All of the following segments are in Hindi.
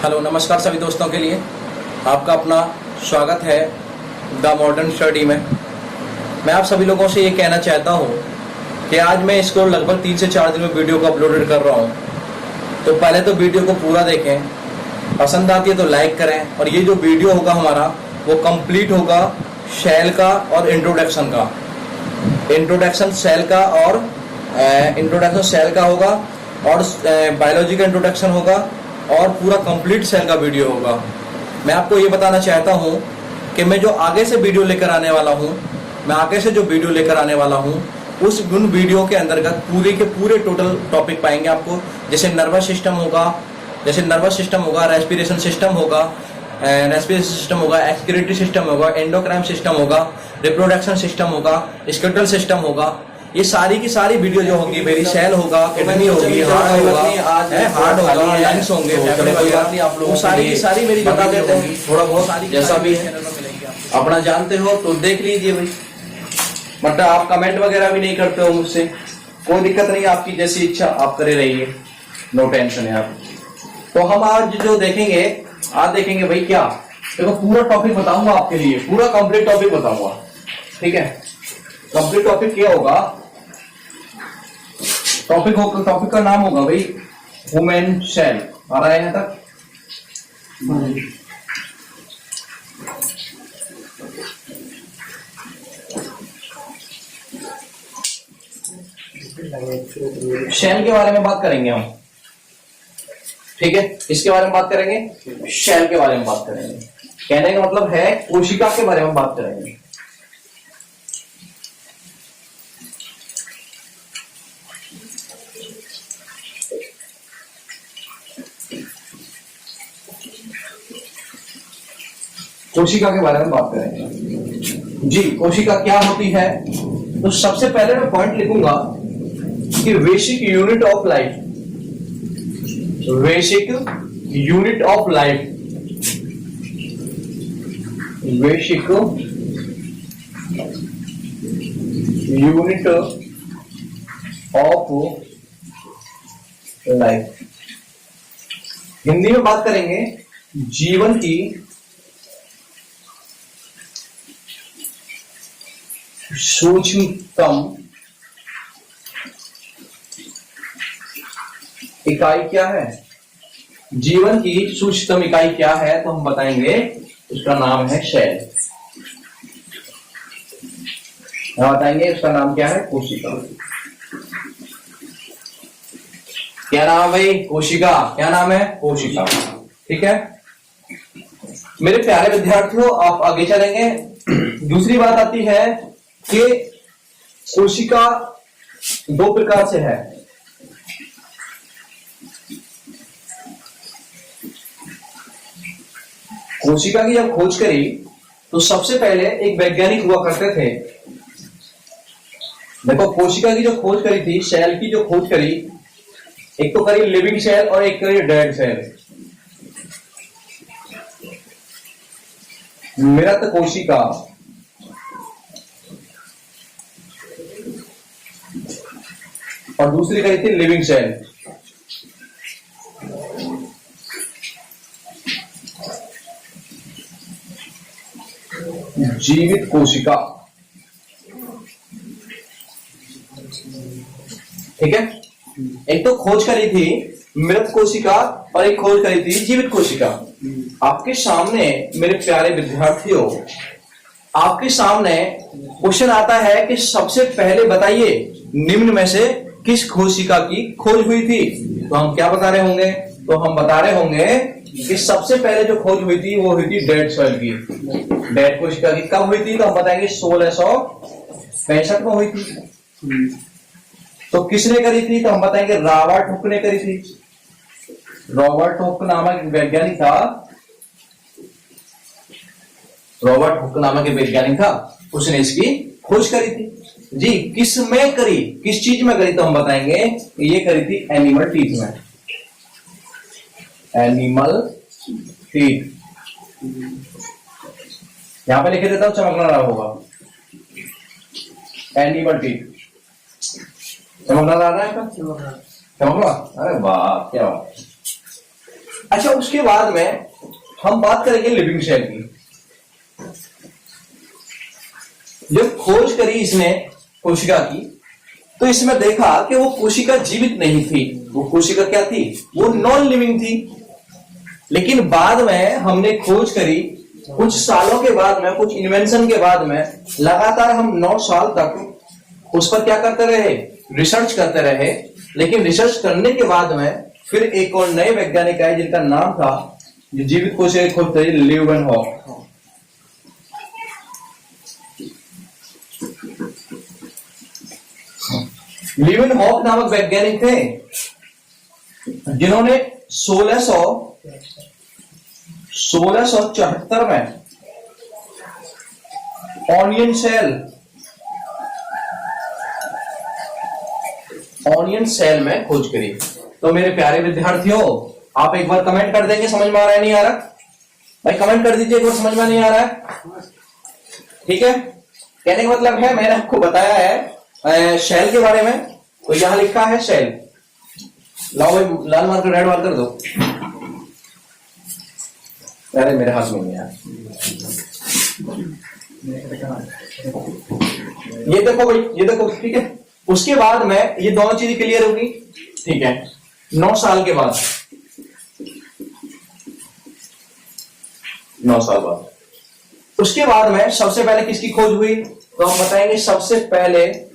हेलो नमस्कार सभी दोस्तों के लिए आपका अपना स्वागत है द मॉडर्न स्टडी में। मैं आप सभी लोगों से ये कहना चाहता हूँ कि आज मैं इसको लगभग 3 से 4 दिन में वीडियो को अपलोडेड कर रहा हूँ। तो पहले तो वीडियो को पूरा देखें, पसंद आती है तो लाइक करें। और ये जो वीडियो होगा हमारा वो कंप्लीट होगा शेल का और इंट्रोडक्शन का। इंट्रोडक्शन सेल का और इंट्रोडक्शन सेल का होगा और बायोलॉजी का इंट्रोडक्शन होगा और पूरा कंप्लीट सेल का वीडियो होगा। मैं आपको ये बताना चाहता हूँ कि मैं जो आगे से वीडियो लेकर आने वाला हूँ, मैं आगे से जो वीडियो लेकर आने वाला हूँ उस उन वीडियो के अंतर्गत पूरे के पूरे टोटल टॉपिक पाएंगे आपको। जैसे नर्वस सिस्टम होगा, रेस्पिरेशन सिस्टम होगा, एक्सक्रीटरी सिस्टम होगा, एंडोक्राइन सिस्टम होगा, रिप्रोडक्शन सिस्टम होगा, स्केलेटल सिस्टम होगा। ये सारी की सारी वीडियो जो होगी, मेरी सेल होगा, किडनी होगी, हार्ट होगा, लंग्स होंगे, आप लोग सारी की सारी मेरी बता देते हैं थोड़ा बहुत सारी जैसा भी है अपना जानते हो तो देख लीजिए भाई। मतलब आप कमेंट वगैरह भी नहीं करते हो मुझसे, कोई दिक्कत नहीं, आपकी जैसी इच्छा आप करे रहिए, नो टेंशन है आप। तो हम आज जो देखेंगे, आज देखेंगे भाई क्या, देखो पूरा टॉपिक बताऊंगा आपके लिए, पूरा कंप्लीट टॉपिक बताऊंगा, ठीक है। कंप्लीट टॉपिक क्या होगा, टॉपिक का नाम होगा भाई ह्यूमन सेल। आ रहा है यहाँ तक? सेल के बारे में बात करेंगे हम, ठीक है। इसके बारे में बात करेंगे, सेल के बारे में बात करेंगे। कहने का मतलब है कोशिका के बारे में बात करेंगे। कोशिका के बारे में बात करेंगे जी। कोशिका क्या होती है, तो सबसे पहले मैं पॉइंट लिखूंगा कि basic unit of life, basic unit of life, basic unit of life. Hindi में बात करेंगे जीवन की सूक्ष्मतम इकाई क्या है, जीवन की सूक्ष्मतम इकाई क्या है, तो हम बताएंगे उसका नाम है सेल। हम बताएंगे उसका नाम क्या है, कोशिका। क्या नाम है भाई, कोशिका। क्या नाम है, कोशिका, ठीक है। मेरे प्यारे विद्यार्थियों, आप आगे चलेंगे। दूसरी बात आती है कि कोशिका 2 प्रकार से है। कोशिका की जब खोज करी तो सबसे पहले एक वैज्ञानिक हुआ करते थे। देखो कोशिका की जो खोज करी थी, सेल की जो खोज करी, एक तो करी लिविंग सेल और एक करी डेड सेल। मृत कोशिका और दूसरी करी थी लिविंग सेल। जीवित कोशिका, ठीक है। एक तो खोज करी थी मृत कोशिका और एक खोज करी थी जीवित कोशिका। आपके सामने मेरे प्यारे विद्यार्थियों, आपके सामने क्वेश्चन आता है कि सबसे पहले बताइए निम्न में से किस कोशिका की खोज हुई थी। तो हम क्या बता रहे होंगे, तो हम बता रहे होंगे कि सबसे पहले जो खोज हुई थी वो हुई थी डेड सेल की। डेड कोशिका की कब हुई थी, तो हम बताएंगे 1665 में हुई थी। तो किसने करी थी, तो हम बताएंगे रॉबर्ट हुक ने करी थी। रॉबर्ट हुक नामक वैज्ञानिक था, रॉबर्ट हुक नामक वैज्ञानिक था, उसने इसकी खोज करी थी जी। किस में करी, किस चीज में करी, तो हम बताएंगे ये करी थी एनिमल टीथ में। एनिमल टीथ, यहां पे लिखे देता हूं, चमकना रहा होगा, एनिमल टीथ। चमकना रहा है, चमक रहा, अरे वाह क्या बात। अच्छा, उसके बाद में हम बात करेंगे लिविंग सेल की। जब खोज करी इसने कोशिका की, तो इसमें देखा कि वो कोशिका जीवित नहीं थी। वो कोशिका क्या थी? वो नॉन लिविंग थी। लेकिन बाद में हमने खोज करी, कुछ सालों के बाद में, कुछ इन्वेंशन के बाद में, लगातार हम 9 साल तक उस पर क्या करते रहे? रिसर्च करते रहे। लेकिन रिसर्च करने के बाद में फिर एक और नए वैज्ञानिक आए जिनका नाम था, जो जीवित कोशिका की खोज करी, ल्यूवेनहॉक। ल्यूवेनहॉक नामक वैज्ञानिक थे जिन्होंने 1674 में ऑनियन सेल में खोज करी। तो मेरे प्यारे विद्यार्थियों, आप एक बार कमेंट कर देंगे समझ में आ रहा है नहीं आ रहा? भाई कमेंट कर दीजिए एक बार, समझ में नहीं आ रहा है? ठीक है, कहने का मतलब है, मैंने आपको बताया है सेल के बारे में। तो यहां लिखा है सेल। लाओ भाई, लाल मार्कर रेड मार्कर दो। अरे मेरे हाथ में नहीं है। ये देखो भाई, ये देखो, ठीक है। उसके बाद में ये दोनों चीजें क्लियर होगी, ठीक है। 9 साल के बाद, 9 साल बाद, उसके बाद में सबसे पहले किसकी खोज हुई? तो हम बताएंगे सबसे पहले,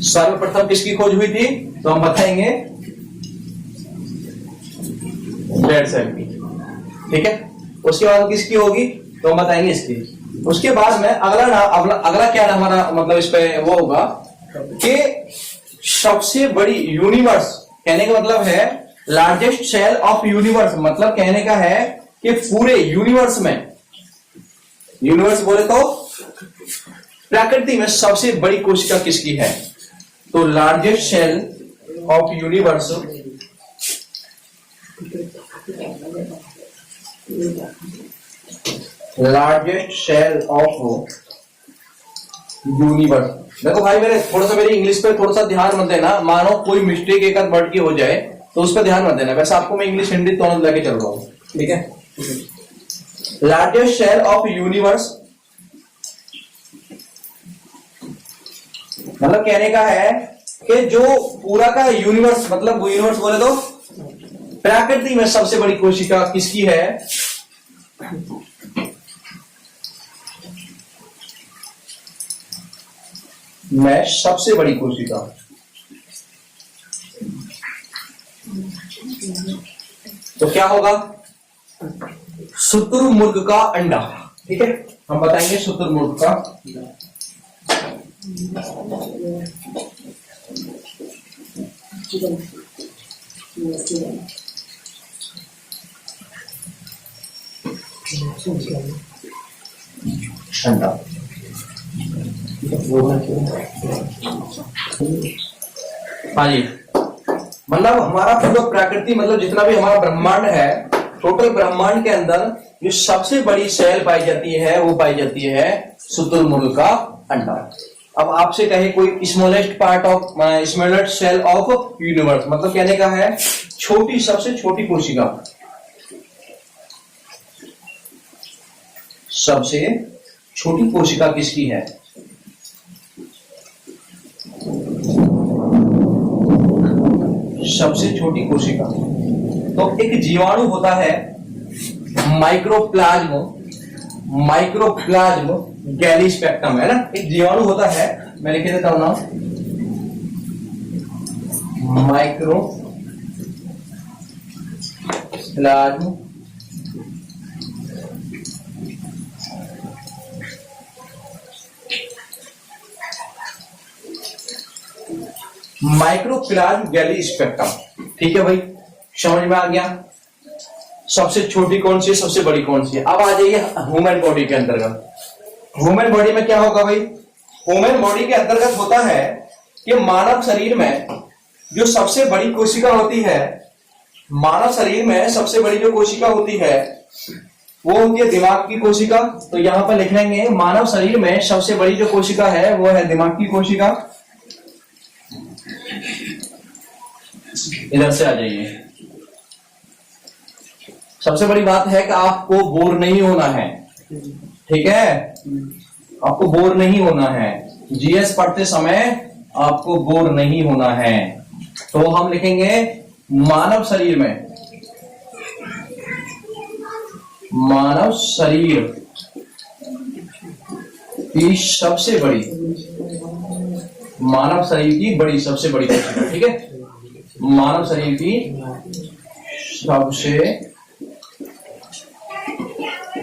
सर्वप्रथम किसकी खोज हुई थी? तो हम बताएंगे रेड सेल की, ठीक है। उसके बाद किसकी होगी? तो हम बताएंगे इसकी। उसके बाद में अगला क्या हमारा मतलब इस पे वो होगा कि सबसे बड़ी यूनिवर्स, कहने का मतलब है लार्जेस्ट सेल ऑफ यूनिवर्स, मतलब कहने का है कि पूरे यूनिवर्स में, यूनिवर्स बोले तो प्रकृति में सबसे बड़ी कोशिका किसकी है? तो largest cell of universe, largest cell of universe. देखो भाई, मेरे थोड़ा सा मेरी इंग्लिश पे थोड़ा सा ध्यान मत देना, मानो कोई मिस्टेक एक आध वर्ड की हो जाए तो उस पर ध्यान मत देना। वैसे आपको मैं इंग्लिश हिंदी दोनों लेके चल रहा हूं, ठीक है। लार्जेस्ट सेल ऑफ यूनिवर्स मतलब कहने का है कि जो पूरा का यूनिवर्स, मतलब यूनिवर्स बोले तो प्रकृति में सबसे बड़ी कोशिका किसकी है? में सबसे बड़ी कोशिका, तो क्या होगा? शुतुरमुर्ग का अंडा, ठीक है। हम बताएंगे शुतुरमुर्ग का अंडा। हाँ जी, मतलब हमारा पूरा प्रकृति, मतलब जितना भी हमारा ब्रह्मांड है, टोटल ब्रह्मांड के अंदर जो सबसे बड़ी सेल पाई जाती है वो पाई जाती है शुतुरमुर्ग का अंडा। अब आपसे कहे कोई smallest part of, smallest cell of universe, मतलब कहने का है छोटी, सबसे छोटी कोशिका, सबसे छोटी कोशिका किसकी है? सबसे छोटी कोशिका, तो एक जीवाणु होता है माइक्रोप्लाज्म गैलीस्पेक्टम, है ना। एक जीवाणु होता है, मैं लिख देता हूं नाम, माइक्रोप्लाज्म गैलीस्पेक्टम, ठीक है भाई, समझ में आ गया। सबसे छोटी कौन सी है, सबसे बड़ी कौन सी है? अब आ जाइए ह्यूमन बॉडी के अंतर्गत। ह्यूमन बॉडी में क्या होगा भाई? ह्यूमन बॉडी के अंतर्गत होता है कि मानव शरीर में जो सबसे बड़ी कोशिका होती है, मानव शरीर में सबसे बड़ी जो कोशिका होती है वो होती है दिमाग की कोशिका। तो यहां पर लिख लेंगे मानव शरीर में सबसे बड़ी जो कोशिका है वो है दिमाग की कोशिका। इधर से आ जाइए। सबसे बड़ी बात है कि आपको बोर नहीं होना है, ठीक है? आपको बोर नहीं होना है, जीएस पढ़ते समय आपको बोर नहीं होना है। तो हम लिखेंगे मानव शरीर में, मानव शरीर की सबसे बड़ी, मानव शरीर की बड़ी, सबसे बड़ी कोशिका, ठीक है? मानव शरीर की सबसे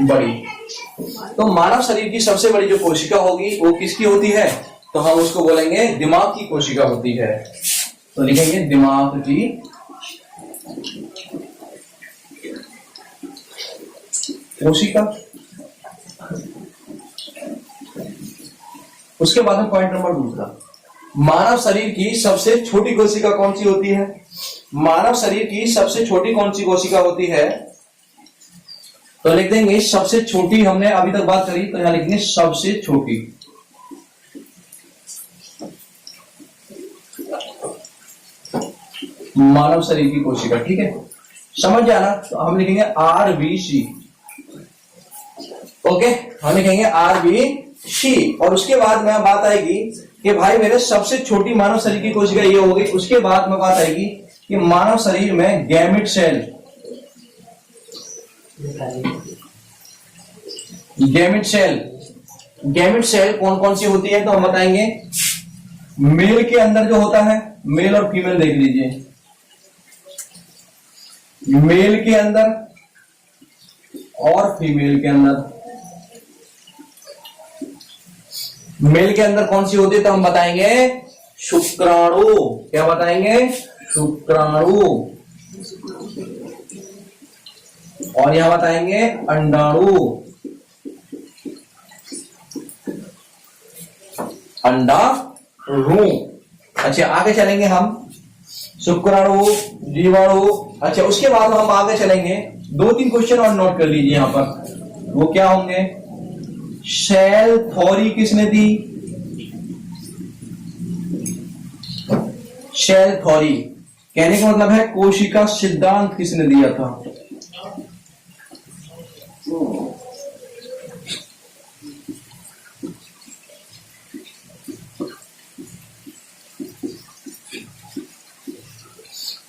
बड़ी। तो मानव शरीर की सबसे बड़ी जो कोशिका होगी वो किसकी होती है? तो हम उसको बोलेंगे दिमाग की कोशिका होती है। तो लिखेंगे दिमाग की कोशिका। उसके बाद में पॉइंट नंबर दूसरा, मानव शरीर की सबसे छोटी कोशिका कौन सी होती है? मानव शरीर की सबसे छोटी कौन सी कोशिका होती है? तो लिख देंगे सबसे छोटी, हमने अभी तक बात करी तो यहां लिखेंगे सबसे छोटी। मानव शरीर की कोशिका, ठीक है? समझ जाना। तो हम लिखेंगे आरबीसी, ओके? हम लिखेंगे आरबीसी। और उसके बाद में बात आएगी कि भाई मेरे सबसे छोटी मानव शरीर की कोशिका ये होगी। उसके बाद में बात आएगी कि मानव शरीर में gamete cell, gamete cell, gamete cell कौन कौन सी होती है? तो हम बताएंगे मेल के अंदर जो होता है, मेल और फीमेल देख लीजिए। मेल के अंदर और फीमेल के अंदर, मेल के अंदर कौन सी होती है? तो हम बताएंगे शुक्राणु। क्या बताएंगे? शुक्राणु। और यहां बताएंगे अंडाणु, अंडाणु। अच्छा, आगे चलेंगे हम शुक्राणु, जीवाणु। अच्छा, उसके बाद हम आगे चलेंगे, दो तीन क्वेश्चन और नोट कर लीजिए यहां पर। वो क्या होंगे? सेल थ्योरी किसने दी? सेल थ्योरी कहने का मतलब है कोशिका सिद्धांत किसने दिया था?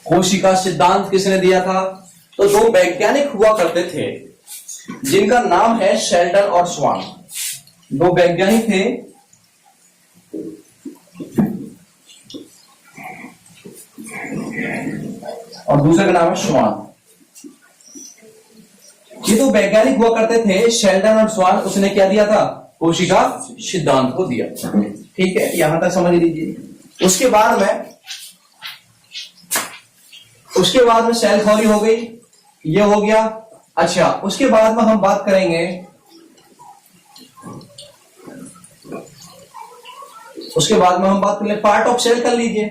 कोशिका सिद्धांत किसने दिया था? तो दो वैज्ञानिक हुआ करते थे जिनका नाम है शेल्डन और स्वान। दो वैज्ञानिक थे, और दूसरे का नाम है स्वान। ये दो वैज्ञानिक हुआ करते थे, शेल्डन और स्वान। उसने क्या दिया था? कोशिका सिद्धांत को दिया। ठीक है, यहां तक समझ लीजिए। उसके बाद में सेल थ्योरी हो गई, ये हो गया। अच्छा, उसके बाद में हम बात करेंगे, उसके बाद में हम बात कर ले पार्ट ऑफ सेल कर लीजिए।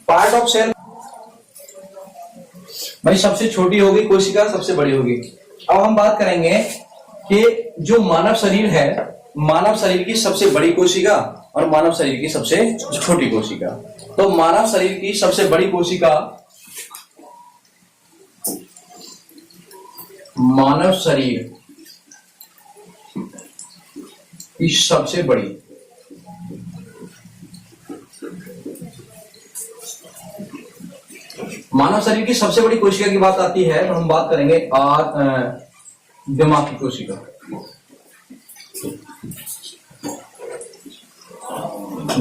पार्ट ऑफ सेल भाई सबसे छोटी होगी कोशिका, सबसे बड़ी होगी। अब हम बात करेंगे कि जो मानव शरीर है, मानव शरीर की सबसे बड़ी कोशिका और मानव शरीर की सबसे छोटी कोशिका। तो मानव शरीर की सबसे बड़ी कोशिका, मानव शरीर की सबसे बड़ी, मानव शरीर की सबसे बड़ी कोशिका की बात आती है तो हम बात करेंगे दिमाग की कोशिका।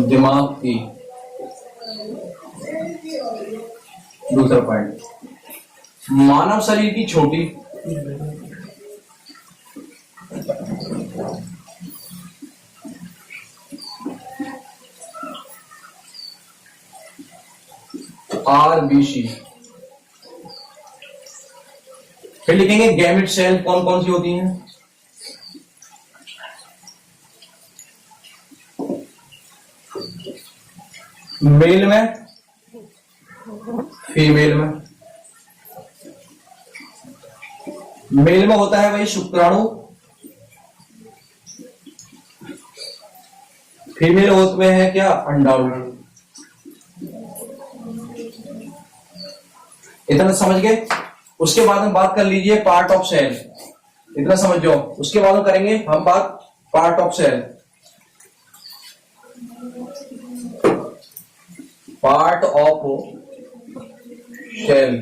दिमाग की दूसरा पॉइंट, मानव शरीर की छोटी, आरबीसी। फिर लिखेंगे गैमेट सेल कौन कौन सी होती हैं? मेल में, फीमेल में। मेल में होता है भाई शुक्राणु, फीमेल होते हैं क्या? अंडाणु। इतना समझ गए। उसके बाद हम बात कर लीजिए पार्ट ऑफ सेल, इतना समझ जाओ। उसके बाद हम करेंगे हम बात part of cell. Part of cell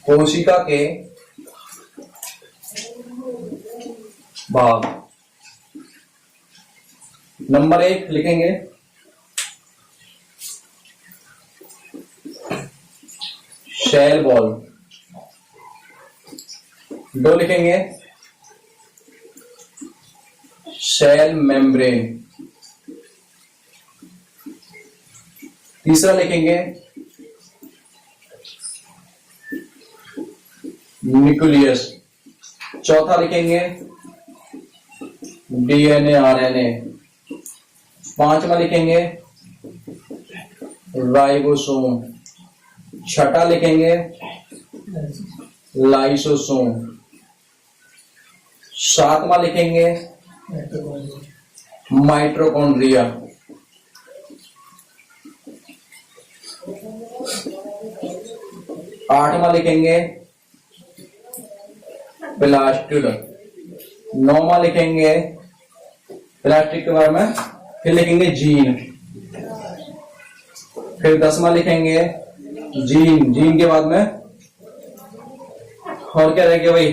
कोशिका के भाग। नंबर 1 लिखेंगे सेल वॉल, 2 लिखेंगे सेल मेम्ब्रेन, तीसरा लिखेंगे न्यूक्लियस, चौथा लिखेंगे डीएनए आरएनए, पांचवा लिखेंगे राइबोसोम, छठा लिखेंगे लाइसोसोम, सातवां लिखेंगे माइटोकॉन्ड्रिया, आठवां लिखेंगे प्लास्टिड, नौवां लिखेंगे प्लास्टिक के बारे में, फिर लिखेंगे जीन, फिर 10वां लिखेंगे जीन, जीन के बाद में और क्या रह गया भाई,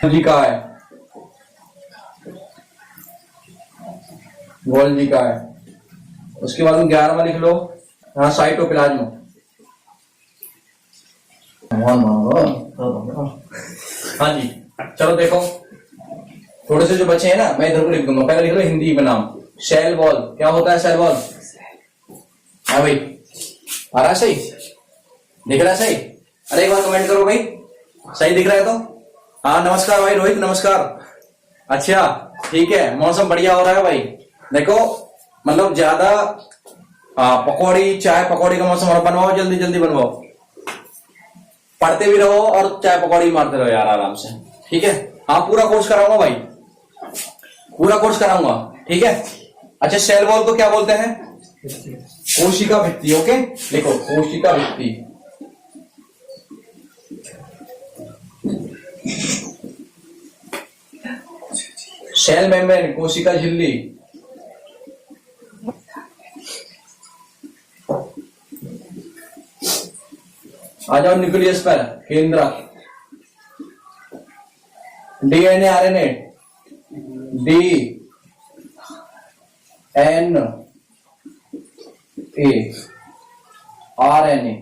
गोल्जी है, गोल्जी है। उसके बाद में 11वां लिख लो हाँ साइटोप्लाज्म। हाँ जी, चलो देखो थोड़े से जो बचे हैं ना मैं इधर को लिख दूंगा। पहले लिख लो हिंदी में नाम, सेल वॉल। क्या होता है सेल वॉल? हाँ भाई आ रहा सही, दिख रहा है सही? अरे एक बार कमेंट करो भाई, सही दिख रहा है तो। हाँ नमस्कार भाई रोहित, नमस्कार। अच्छा ठीक है, मौसम बढ़िया हो रहा है भाई। देखो मतलब ज्यादा पकौड़ी चाय पकौड़ी का मौसम, और बनवाओ जल्दी जल्दी बनवाओ, पढ़ते भी रहो और चाय पकौड़ी मारते रहो यार आराम से, ठीक है। हाँ पूरा कोर्स कराऊंगा भाई, पूरा कोर्स कराऊंगा, ठीक है। अच्छा सेल वॉल को क्या बोलते हैं? कोशिका भित्ति। ओके देखो कोशिका भित्ति, सेल मेम्ब्रेन कोशिका झिल्ली, आ जाओ न्यूक्लियस पर, केंद्रक, DNA RNA, D N A RNA,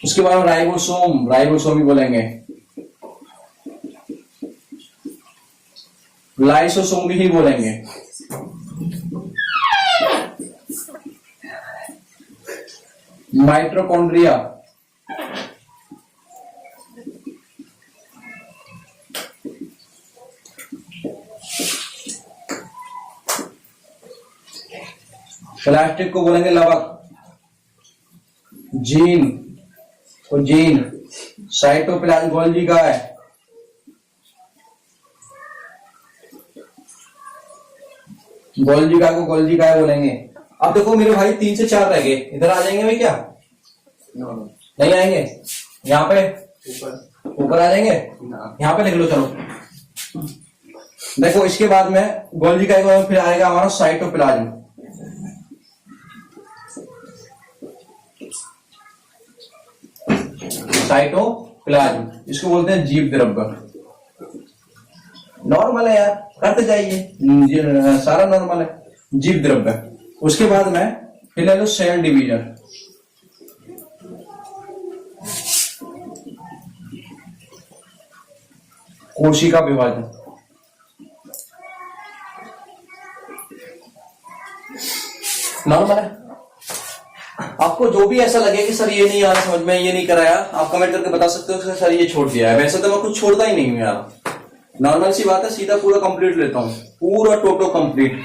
उसके बाद राइबोसोम, राइबोसोम भी बोलेंगे, लाइसोसोम भी ही बोलेंगे, माइटोकॉन्ड्रिया, प्लास्टिक को बोलेंगे लवक, जीन को जीन, साइटोप्लाज्म गोल्जी का है, गोल्जी का को गोल्जी का है बोलेंगे। अब देखो मेरे भाई 3 से 4 रह गए, इधर आ जाएंगे भाई क्या? नहीं आएंगे? यहाँ पे ऊपर आ जाएंगे, यहाँ पे लिख लो चलो। देखो इसके बाद में गोल्जी का फिर आएगा हमारा साइटोप्लाज्म, साइटोप्लाज्म इसको बोलते हैं जीव द्रव्य। नॉर्मल है यार, करते जाइए, सारा नॉर्मल है, जीव द्रव्य। उसके बाद में फिर ले लो सेल डिवीजन, कोशिका विभाजन। नॉर्मल है। आपको जो भी ऐसा लगे कि सर ये नहीं आ रहा समझ में, ये नहीं कराया, आप कमेंट करके बता सकते हो सर ये छोड़ दिया है। वैसे तो मैं कुछ छोड़ता ही नहीं हूं यार, नॉर्मल सी बात है, सीधा पूरा कंप्लीट लेता हूं, पूरा टोटो कंप्लीट।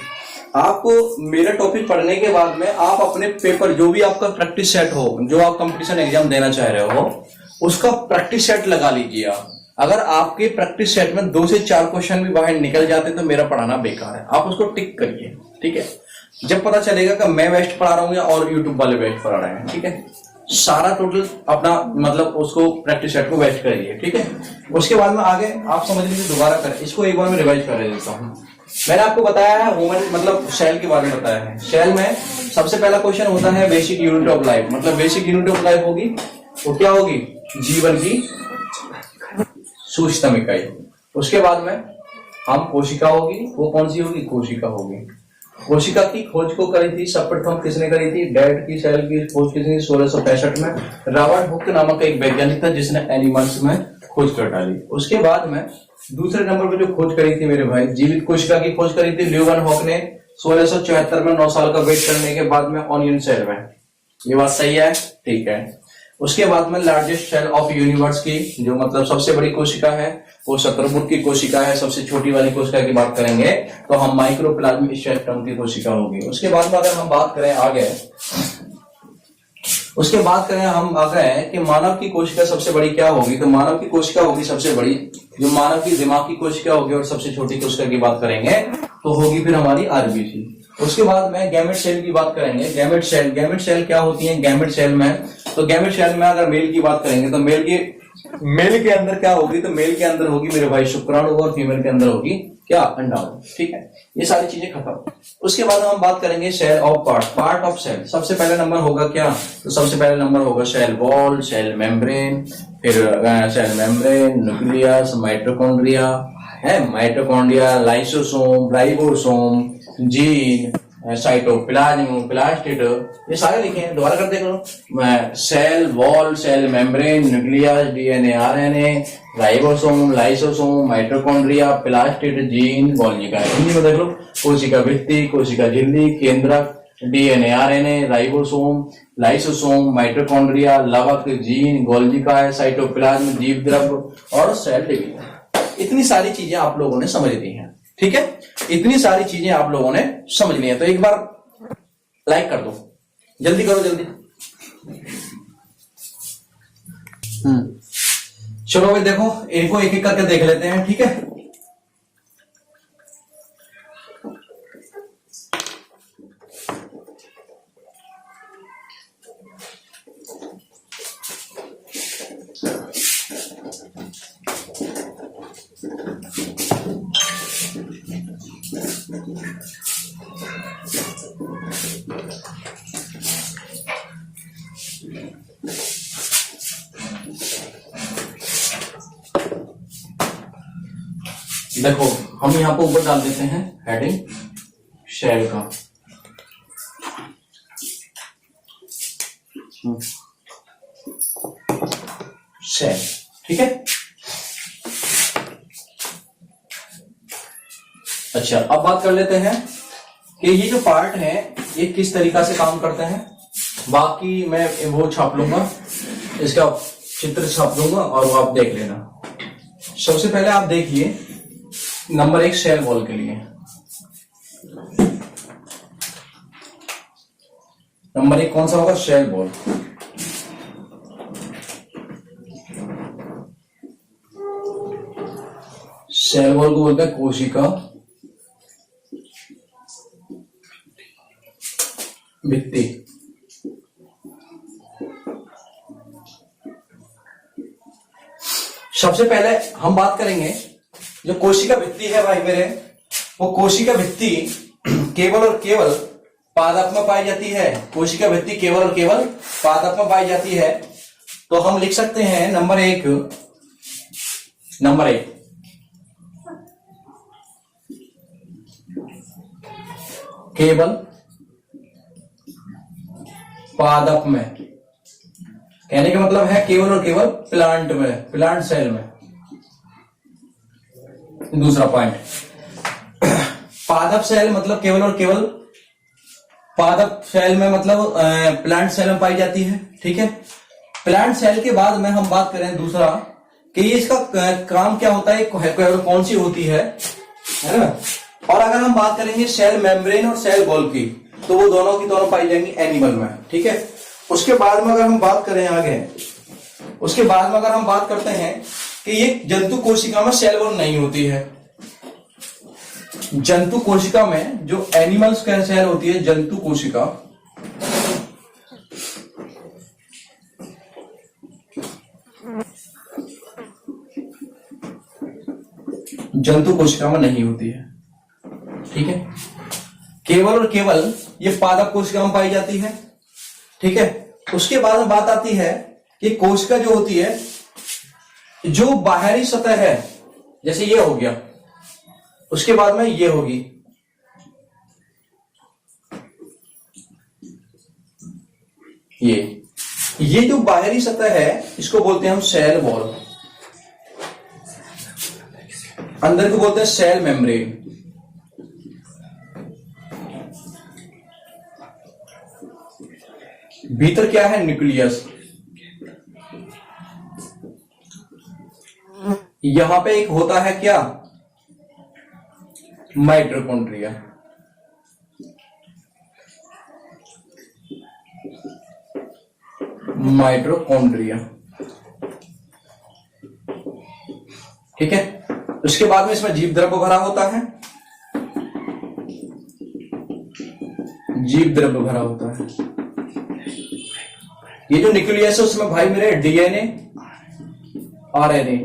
आपको मेरा टॉपिक पढ़ने के बाद में आप अपने पेपर जो भी आपका प्रैक्टिस सेट हो, जो आप कंपटीशन एग्जाम देना चाह रहे हो, उसका प्रैक्टिस सेट लगा लीजिए आप। अगर आपके प्रैक्टिस सेट में 2 से 4 क्वेश्चन भी बाहर निकल जाते तो मेरा पढ़ाना बेकार है। आप उसको टिक करिए, ठीक है। जब पता चलेगा कि मैं बेस्ट पढ़ा रहा हूँ या और यूट्यूब वाले बेस्ट पढ़ा रहे हैं, ठीक है, सारा टोटल अपना मतलब उसको प्रैक्टिस सेट को बेस्ट करिए, ठीक है। उसके बाद में आगे आप समझ लीजिए दोबारा करें इसको, एक बार मैं रिवाइज कर देता हूँ। मैंने आपको बताया है वुमेन मतलब सेल के बारे में बताया है। सेल में सबसे पहला क्वेश्चन होता है बेसिक यूनिट ऑफ लाइफ, मतलब बेसिक यूनिट ऑफ लाइफ होगी वो क्या होगी, जीवन की सूक्ष्मतम इकाई। उसके बाद में हम कोशिका होगी, वो कौन सी होगी, कोशिका होगी। कोशिका की खोज को करी थी सर्वप्रथम किसने करी थी, डेड की सेल की खोज किसने, 1665 में रॉबर्ट हुक नामक एक वैज्ञानिक था जिसने एनिमल्स में खोज कर डाली। उसके बाद में दूसरे नंबर पर जो खोज करी थी मेरे भाई, जीवित कोशिका की खोज करी थी ल्यूवन हॉक ने 1674 में, 9 साल का वेट करने के बाद में ऑनियन सेल में। ये बात सही है, ठीक है। उसके बाद में लार्जेस्ट सेल ऑफ यूनिवर्स की जो मतलब सबसे बड़ी कोशिका है वो शतरमुर्ग की कोशिका है। सबसे छोटी वाली कोशिका की बात करेंगे तो हम माइक्रोप्लाज्मिक स्पेक्ट्रम की कोशिका होगी। उसके बाद में अगर हम बात करें आगे, उसके बाद करें हम आगे कि मानव की कोशिका सबसे बड़ी क्या होगी, तो मानव की कोशिका होगी सबसे बड़ी जो मानव की दिमाग की कोशिका होगी, और सबसे छोटी कोशिका की बात करेंगे तो होगी फिर हमारी आरबीसी। उसके बाद में गैमेट सेल की बात करेंगे। गैमेट सेल क्या होती है, गैमेट सेल में तो गैमेट सेल में अगर मेल की बात करेंगे तो मेल के अंदर क्या होगी, तो मेल के अंदर होगी मेरे भाई शुक्राणु और फीमेल के अंदर होगी क्या, अंडाणु, ठीक है। ये सारी चीजें खत्म। उसके बाद हम बात करेंगे cell of part of cell. सबसे पहले नंबर होगा क्या, तो सबसे पहले नंबर होगा सेल वॉल, सेल मेम्ब्रेन, फिर cell membrane, nucleus, mitochondria, lysosome, ribosome, gene, cytoplasm, plastid, ये सारे लिखे हैं, दोबारा कर देख लो। Cell wall, cell membrane, nucleus, DNA, RNA, ribosome, lysosome, mitochondria, plastid, gene, Golgi का। हिंदी में देख लो, कोशिका भित्ति, कोशिका झिल्ली, केंद्रक, DNA, RNA, ribosome, lysosome, mitochondria, लवक, जीन, गोल्जी का, साइटोप्लाज्म, जीव द्रव्य और सेल डिवीजन। इतनी सारी चीजें आप लोगों ने समझ ली हैं, ठीक है। इतनी सारी चीजें आप लोगों ने समझ ली है, तो एक बार लाइक कर दो, जल्दी करो जल्दी। चलो भाई देखो, इनको एक एक करके देख लेते हैं, ठीक है। देखो हम यहां पर ऊपर डाल देते हैं हेडिंग सेल का। सेल, ठीक है। अच्छा, अब बात कर लेते हैं कि ये जो पार्ट है ये किस तरीका से काम करते हैं। बाकी मैं वो छाप लूंगा, इसका चित्र छाप लूंगा और वो आप देख लेना। सबसे पहले आप देखिए नंबर 1 सेल वॉल के लिए। नंबर 1 कौन सा होगा, सेल वॉल। सेल वॉल को बोलते हैं कोशिका भित्ति। सबसे पहले हम बात करेंगे जो कोशिका भित्ति है भाई मेरे, वो कोशिका भित्ति केवल और केवल पादप में पाई जाती है। कोशिका भित्ति केवल और केवल पादप में पाई जाती है। तो हम लिख सकते हैं नंबर एक केवल पादप में, कहने का मतलब है केवल और केवल प्लांट में, प्लांट सेल में। दूसरा पॉइंट, पादप सेल मतलब केवल और केवल पादप सेल में मतलब प्लांट सेल में पाई जाती है, ठीक है। प्लांट सेल के बाद में हम बात करें दूसरा कि ये इसका काम क्या होता है, कौन सी होती है ना। और अगर हम बात करेंगे सेल मेम्ब्रेन और सेल वॉल की, तो वो दोनों की दोनों पाई जाएंगी एनिमल में, ठीक है। उसके बाद में अगर हम बात करें आगे, उसके बाद में अगर हम बात करते हैं कि ये जंतु कोशिका में सेल वॉल नहीं होती है। जंतु कोशिका में जो एनिमल्स का सेल होती है, जंतु कोशिका, जंतु कोशिका में नहीं होती है। ठीक है, केवल और केवल ये पादप कोशिका में पाई जाती है। ठीक है, उसके बाद में बात आती है कि कोशिका जो होती है, जो बाहरी सतह है, जैसे ये हो गया, उसके बाद में ये होगी, ये जो बाहरी सतह है इसको बोलते हैं हम सेल वॉल, अंदर को बोलते हैं सेल मेम्ब्रेन। भीतर क्या है? न्यूक्लियस। यहां पे एक होता है क्या? माइटोकॉन्ड्रिया। माइटोकॉन्ड्रिया। ठीक है, उसके बाद में इसमें जीव द्रव्य भरा होता है, जीव द्रव्य भरा होता है। ये जो न्यूक्लियस है उसमें भाई मेरे डीएनए, आरएनए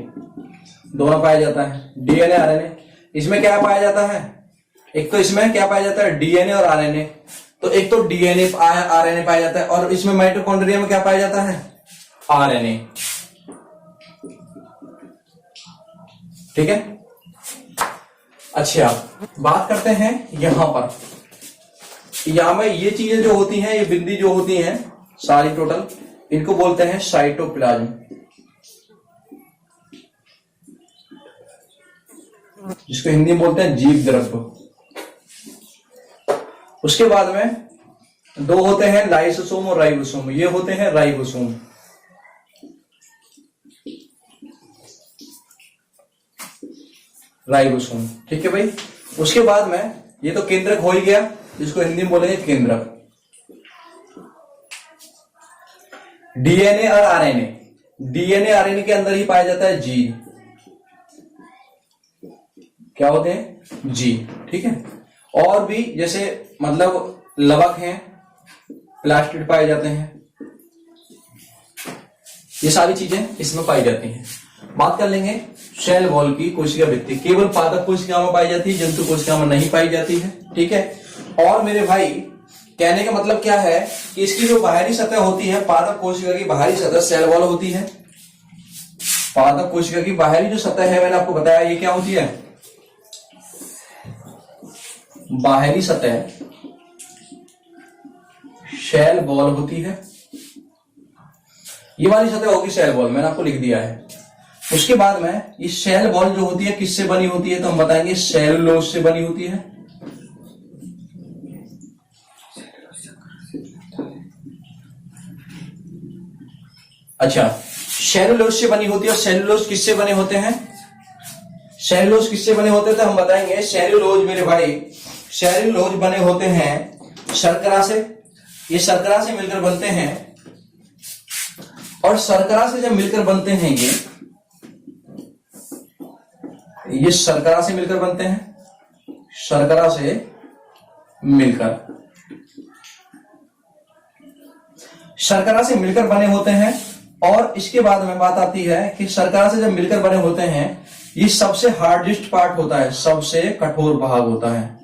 दोनों पाया जाता है। डीएनए, आरएनए, इसमें क्या पाया जाता है? एक तो इसमें क्या पाया जाता है? डीएनए और आरएनए। तो एक तो डीएनए आरएनए पाया जाता है, और इसमें माइटोकॉन्ड्रिया में क्या पाया जाता है? आरएनए। ठीक है, अच्छा बात करते हैं यहां पर। यहां में ये चीजें जो होती हैं, ये बिंदी जो होती हैं सारी टोटल, इनको बोलते हैं साइटोप्लाज्म, जिसको हिंदी में बोलते हैं जीव द्रव्य। उसके बाद में दो होते हैं लाइसोसोम और राइबोसोम। ये होते हैं राइबोसोम। राइबोसोम, ठीक है भाई। उसके बाद में ये तो केंद्रक हो ही गया, जिसको हिंदी में बोलेंगे केंद्रक। डीएनए और आरएनए, डीएनए आरएनए के अंदर ही पाया जाता है जीन। क्या होते हैं? जीन। ठीक है, और भी जैसे मतलब लवक हैं, प्लास्टिड पाए जाते हैं, ये सारी चीजें इसमें पाई जाती हैं। बात कर लेंगे सेल वॉल की। कोशिका भित्ति केवल पादप कोशिका में पाई जाती है, जंतु कोशिका में नहीं पाई जाती है। ठीक है, और मेरे भाई कहने का मतलब क्या है कि इसकी जो बाहरी सतह होती है, पादप कोशिका की बाहरी सतह सेल वॉल होती है। पादप कोशिका की बाहरी जो सतह है, मैंने आपको बताया, ये क्या होती है? बाहरी सतह सेल वॉल होती है। ये वाली सतह होगी सेल वॉल, मैंने आपको लिख दिया है। उसके बाद में ये सेल वॉल जो होती है किससे बनी होती है? तो हम बताएंगे सेलुलोज से बनी होती है। अच्छा, सेलुलोज से बनी होती है। और सेलुलोज किससे बने होते हैं? सेलुलोज किससे बने होते हैं तो हम बताएंगे सेलुलोज मेरे भाई, सेलुलोज बने होते हैं शर्करा से। ये शर्करा से मिलकर बनते हैं, और शर्करा से जब मिलकर बनते हैं ये शर्करा से मिलकर बनते हैं, शर्करा से मिलकर, शर्करा से मिलकर बने होते हैं। और इसके बाद में बात आती है कि शर्करा से जब मिलकर बने होते हैं, ये सबसे हार्डेस्ट पार्ट होता है, सबसे कठोर भाग होता है।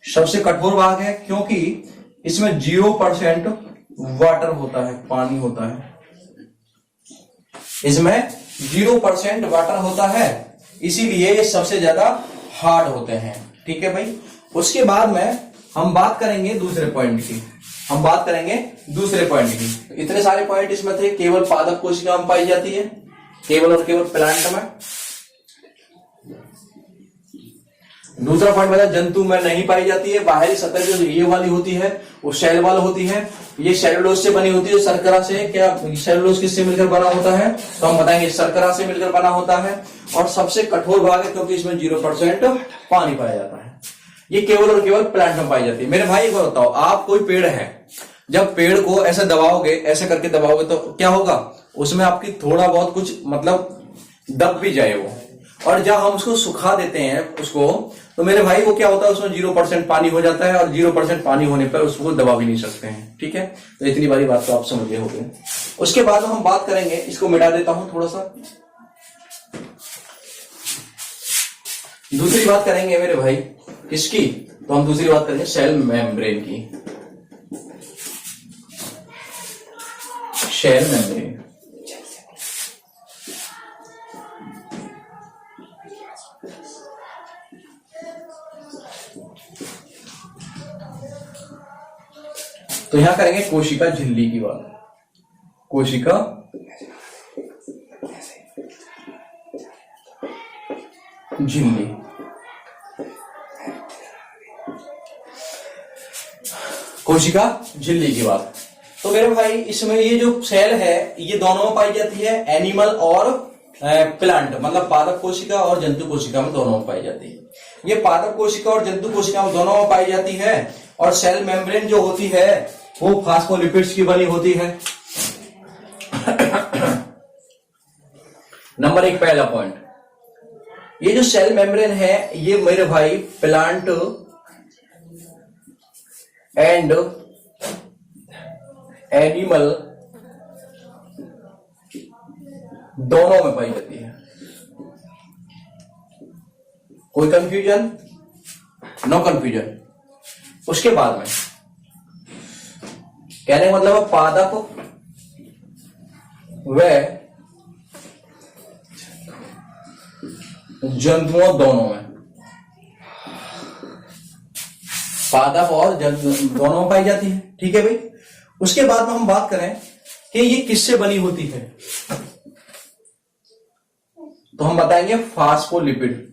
सबसे कठोर भाग है क्योंकि इसमें 0% वाटर होता है, पानी होता है। इसमें 0% वाटर होता है, इसीलिए ये सबसे ज्यादा हार्ड होते हैं। ठीक है भाई। उसके बाद में हम बात करेंगे दूसरे पॉइंट की। हम बात करेंगे दूसरे पॉइंट की। इतने सारे पॉइंट इसमें थे। केवल पादप कोशिका में पाई जाती है, केवल और केवल प्लांट में। दूसरा पॉइंट बताया जंतु में नहीं पाई जाती है। बाहरी सतह जो ये वाली होती है वो सेल वॉल होती है। ये सेलुलोज से बनी होती है। शर्करा से, क्या सेलुलोज किससे मिलकर बना होता है तो हम बताएंगे शर्करा से मिलकर बना होता है। और सबसे कठोर भाग है क्योंकि इसमें 0% पानी पाया जाता है। ये केवल और केवल प्लांट में पाई जाती है। मेरे भाई एक बार बताओ, आप कोई पेड़ है, जब पेड़ को ऐसे दबाओगे, ऐसे करके दबाओगे, तो क्या होगा, उसमें आपकी थोड़ा बहुत कुछ मतलब दब भी जाए वो। और जब हम उसको सुखा देते हैं उसको, तो मेरे भाई वो क्या होता है, उसमें 0% पानी हो जाता है, और 0% पानी होने पर उसको दबा भी नहीं सकते हैं। ठीक है, तो इतनी बड़ी बात तो आप समझ गए होंगे। उसके बाद हम बात करेंगे, इसको मिटा देता हूं थोड़ा सा। दूसरी बात करेंगे मेरे भाई किसकी, तो हम दूसरी बात करेंगे सेल मेम्ब्रेन की। सेल मेम्ब्रेन, तो यहां करेंगे कोशिका झिल्ली की बात। कोशिका झिल्ली, कोशिका झिल्ली की बात। तो मेरे भाई इसमें ये जो सेल है ये दोनों में पाई जाती है, एनिमल और प्लांट, मतलब पादप कोशिका और जंतु कोशिका में दोनों में पाई जाती है। ये पादप कोशिका और जंतु कोशिका में दोनों में पाई जाती है। और सेल मेम्ब्रेन जो होती है वो फास्फोलिपिड्स की बनी होती है। नंबर 1 पहला पॉइंट, ये जो सेल मेम्ब्रेन है ये मेरे भाई प्लांट एंड एनिमल दोनों में पाई जाती है। कोई कंफ्यूजन? No confusion. उसके बाद में कहने का मतलब है पादप व जंतुओं दोनों में, पादप और जंतु दोनों में पाई जाती है। ठीक है भाई। उसके बाद में हम बात करें कि ये किससे बनी होती है, तो हम बताएंगे फास्फोलिपिड।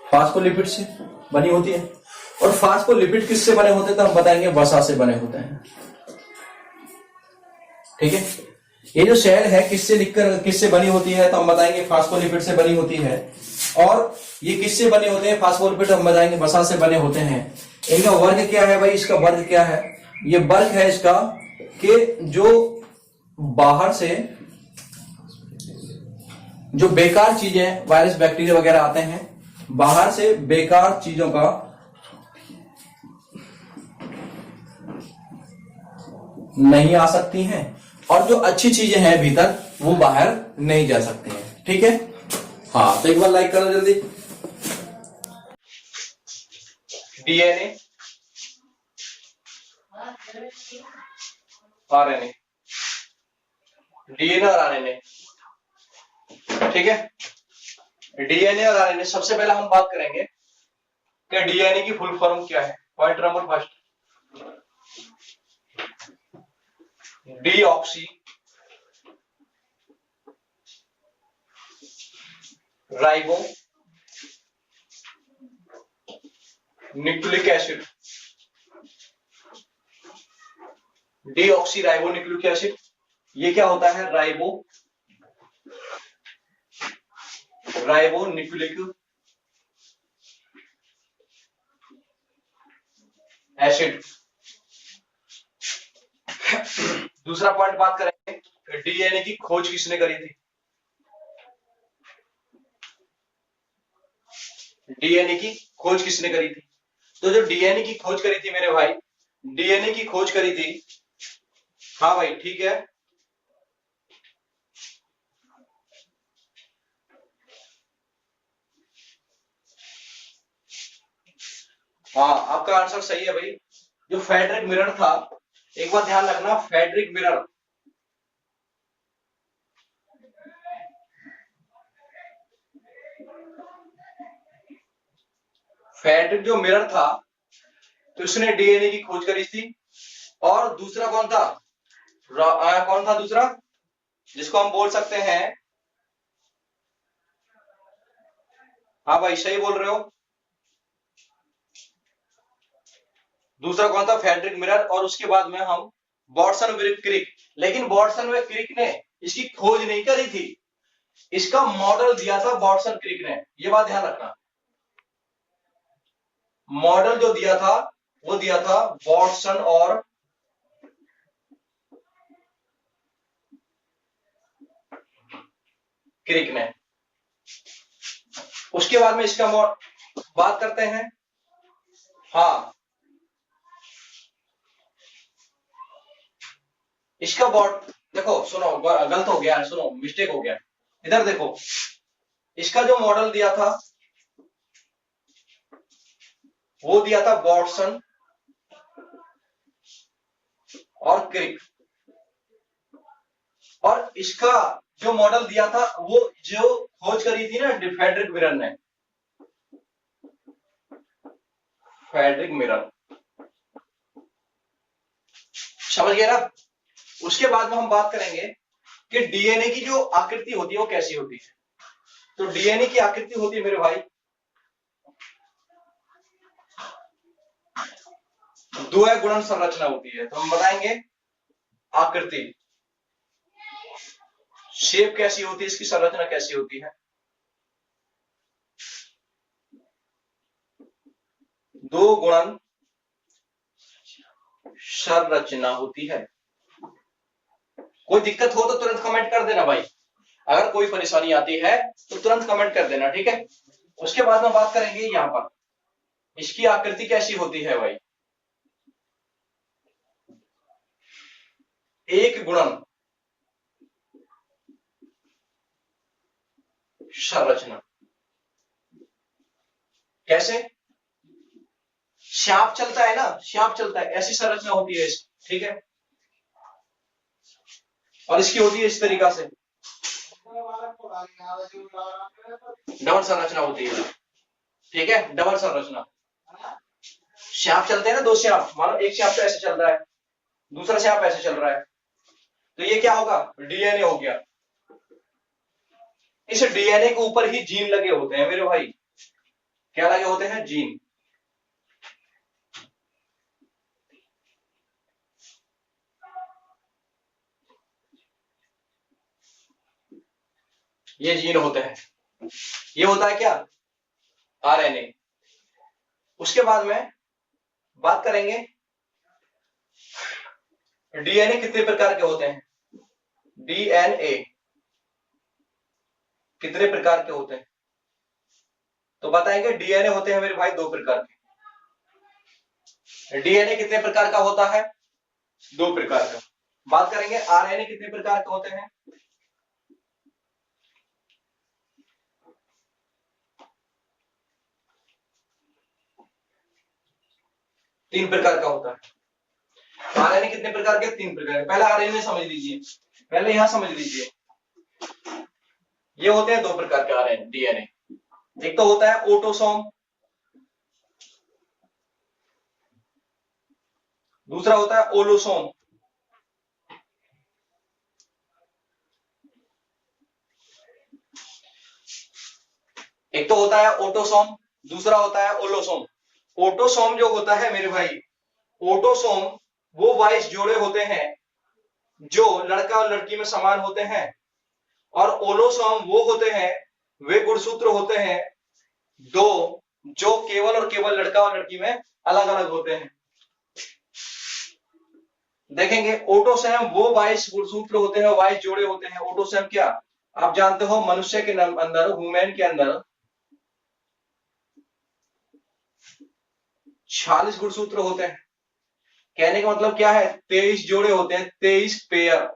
फास्फोलिपिड से बनी होती है। और फास्फोलिपिड किससे बने होते हैं, तो हम बताएंगे वसा से बने होते हैं। ठीक है। ये जो सेल है किससे बनी होती है, तो हम बताएंगे फास्फोलिपिड से बनी होती है। और ये किससे बने होते हैं फास्फोलिपिड, हम बताएंगे वसा से बने होते हैं। इनका वर्ग क्या है भाई, इसका वर्ग क्या है, ये वर्ग है इसका कि जो बाहर से जो बेकार चीजें, वायरस बैक्टीरिया वगैरह आते हैं, बाहर से बेकार चीजों का नहीं आ सकती हैं, और जो अच्छी चीजें हैं भीतर वो बाहर नहीं जा सकती हैं। ठीक है। हाँ, तो एक बार लाइक करो जल्दी। डीएनए, आरएनए, डीएनए और आरएनए। ठीक है। डीएनए और आरएनए, सबसे पहले हम बात करेंगे कि डीएनए की फुल फॉर्म क्या है। Point number first, deoxy ribo nucleic acid. Deoxy ribo nucleic acid, ये क्या होता है, राइबो न्यूक्लिक एसिड। दूसरा पॉइंट बात करेंगे, डीएनए की खोज किसने करी थी। डीएनए की खोज किसने करी थी, तो जो डीएनए की खोज करी थी मेरे भाई, डीएनए की खोज करी थी, हाँ भाई ठीक है, हाँ आपका आंसर सही है भाई। जो फेडरिक मिरर था, एक बार ध्यान रखना, फेडरिक मिरर, फेडरिक जो मिरर था तो उसने डीएनए की खोज करी थी। और दूसरा कौन था, कौन था दूसरा जिसको हम बोल सकते हैं, हाँ भाई सही बोल रहे हो, दूसरा कौन था, फेडरिक मिरर। और उसके बाद में हम वाटसन व क्रिक, लेकिन वाटसन व क्रिक ने इसकी खोज नहीं करी थी, इसका मॉडल दिया था वाटसन क्रिक ने, ये बात ध्यान रखना। मॉडल जो दिया था वो दिया था वाटसन और क्रिक ने। उसके बाद में इसका बात करते हैं। हाँ, इसका बॉट देखो, सुनो गलत हो गया है, सुनो मिस्टेक हो गया। इधर देखो, इसका जो मॉडल दिया था वो दिया था वाटसन और क्रिक, और इसका जो मॉडल दिया था वो जो खोज करी थी ना फ्रेडरिक मिरर ने, फ्रेडरिक मिरर, समझ गए ना। उसके बाद में हम बात करेंगे कि डीएनए की जो आकृति होती है वो कैसी होती है। तो डीएनए की आकृति होती है मेरे भाई द्वय गुणन संरचना होती है। तो हम बताएंगे आकृति, शेप कैसी होती है, इसकी संरचना कैसी होती है। दो गुणन संरचना होती है। कोई दिक्कत हो तो तुरंत कमेंट कर देना भाई, अगर कोई परेशानी आती है तो तुरंत कमेंट कर देना, ठीक है। उसके बाद में बात करेंगे यहां पर इसकी आकृति कैसी होती है भाई। एक गुणन संरचना कैसे, श्याप चलता है ना, श्याप चलता है, ऐसी संरचना होती है इसकी, ठीक है। और इसकी होती है इस तरीका से, डबल संरचना होती है, ठीक है, डबल संरचना। श्याप चलते हैं ना, दो श्याप, मानो एक श्याप तो ऐसे चल रहा है, दूसरा श्याप ऐसे चल रहा है, तो ये क्या होगा, डीएनए हो गया। इस डीएनए के ऊपर ही जीन लगे होते हैं मेरे भाई, क्या लगे होते हैं, जीन। ये जीन होते हैं, ये होता है क्या, आरएनए। उसके बाद में बात करेंगे डीएनए कितने प्रकार के होते हैं। डीएनए कितने प्रकार के होते हैं, तो बताएंगे डीएनए होते हैं मेरे भाई दो प्रकार के। डीएनए कितने प्रकार का होता है, दो प्रकार का। बात करेंगे आरएनए कितने प्रकार के होते हैं, तीन प्रकार का होता है। आरएनए कितने प्रकार के, तीन प्रकार के। पहले आरएनए समझ लीजिए, पहले यहां समझ लीजिए, ये होते हैं दो प्रकार के आरएनए डीएनए। एक तो होता है ऑटोसोम, दूसरा होता है ओलोसोम। एक तो होता है ऑटोसोम, दूसरा होता है ओलोसोम। ऑटोसोम जो होता है मेरे भाई, ऑटोसोम वो 22 जोड़े होते हैं जो लड़का और लड़की में समान होते हैं, और ओलोसोम वो होते हैं, वे गुणसूत्र होते हैं दो, जो केवल और केवल लड़का और लड़की में अलग अलग होते हैं। देखेंगे ऑटोसोम वो 22 गुणसूत्र होते हैं, 22 जोड़े होते हैं। ऑटोसोम क्या आप जानते हो, मनुष्य के अंदर, वुमेन के अंदर 46 गुणसूत्र होते हैं। कहने का मतलब क्या है, 23 जोड़े होते हैं, 23 पेयर।